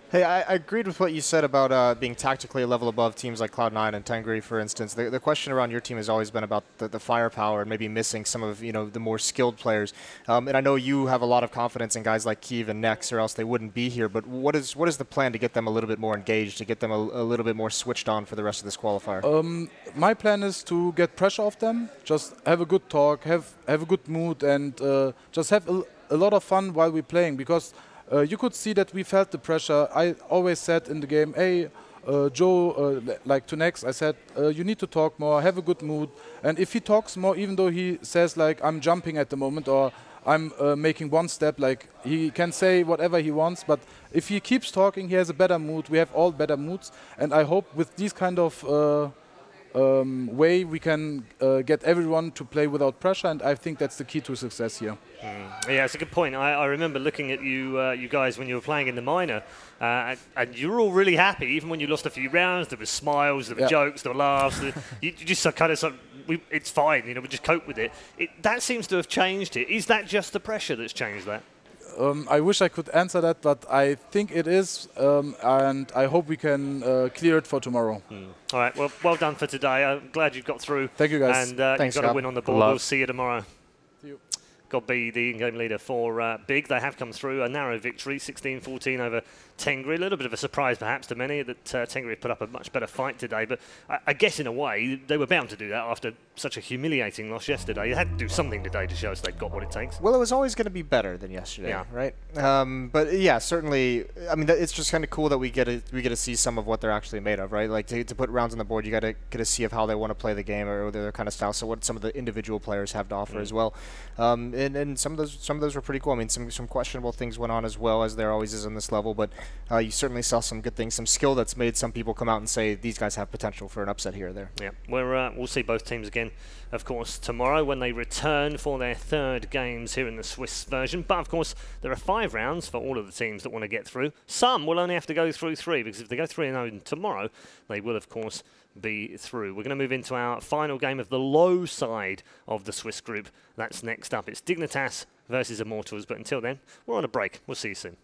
Hey, I agreed with what you said about being tactically a level above teams like Cloud9 and Tangri, for instance. The question around your team has always been about the firepower and maybe missing some of the more skilled players. And I know you have a lot of confidence in guys like Kiev and Nex, or else they wouldn't be here. But what is the plan to get them a little bit more engaged, to get them a little bit more switched on for the rest of this qualifier? My plan is to get pressure off them, just have a good talk, have a good mood, and just have a lot of fun while we're playing, because you could see that we felt the pressure. I always said in the game, hey, Joe, like to Nex, I said, you need to talk more, have a good mood. And if he talks more, even though he says, like, I'm jumping at the moment, or I'm making one step, like, he can say whatever he wants, but if he keeps talking, he has a better mood. We have all better moods. And I hope with these kind of way we can get everyone to play without pressure, and I think that's the key to success here. Yeah, it's a good point. I remember looking at you guys when you were playing in the minor, and you were all really happy. Even when you lost a few rounds, there were smiles, there were jokes, there were laughs. You just kind of it's fine, we just cope with it. That seems to have changed it. Is that just the pressure that's changed that? I wish I could answer that, but I think it is, and I hope we can clear it for tomorrow. All right, well done for today. I'm glad you've got through. Thank you, guys. And Thanks, you've got a win on the board. We'll see you tomorrow. See you. Gobby, the in-game leader for Big. They have come through a narrow victory, 16-14 over Tengri. A little bit of a surprise, perhaps, to many that Tengri put up a much better fight today. But I guess, in a way, they were bound to do that after such a humiliating loss yesterday. They had to do something today to show us they've got what it takes. Well, it was always going to be better than yesterday, right? But yeah, certainly. I mean, it's just kind of cool that we get to see some of what they're actually made of, right? Like to put rounds on the board, you got to get a see of how they want to play the game or their kind of style. So what some of the individual players have to offer as well. and some of those were pretty cool. I mean, some questionable things went on as well, as there always is on this level, but you certainly saw some good things, some skill that's made some people come out and say these guys have potential for an upset here or there. Yeah, we'll see both teams again, of course, tomorrow when they return for their third games here in the Swiss version. But of course, there are 5 rounds for all of the teams that want to get through. Some will only have to go through 3, because if they go 3-0 tomorrow, they will, of course, be through. We're going to move into our final game of the low side of the Swiss group. That's next up. It's Dignitas versus Immortals. But until then, we're on a break. We'll see you soon.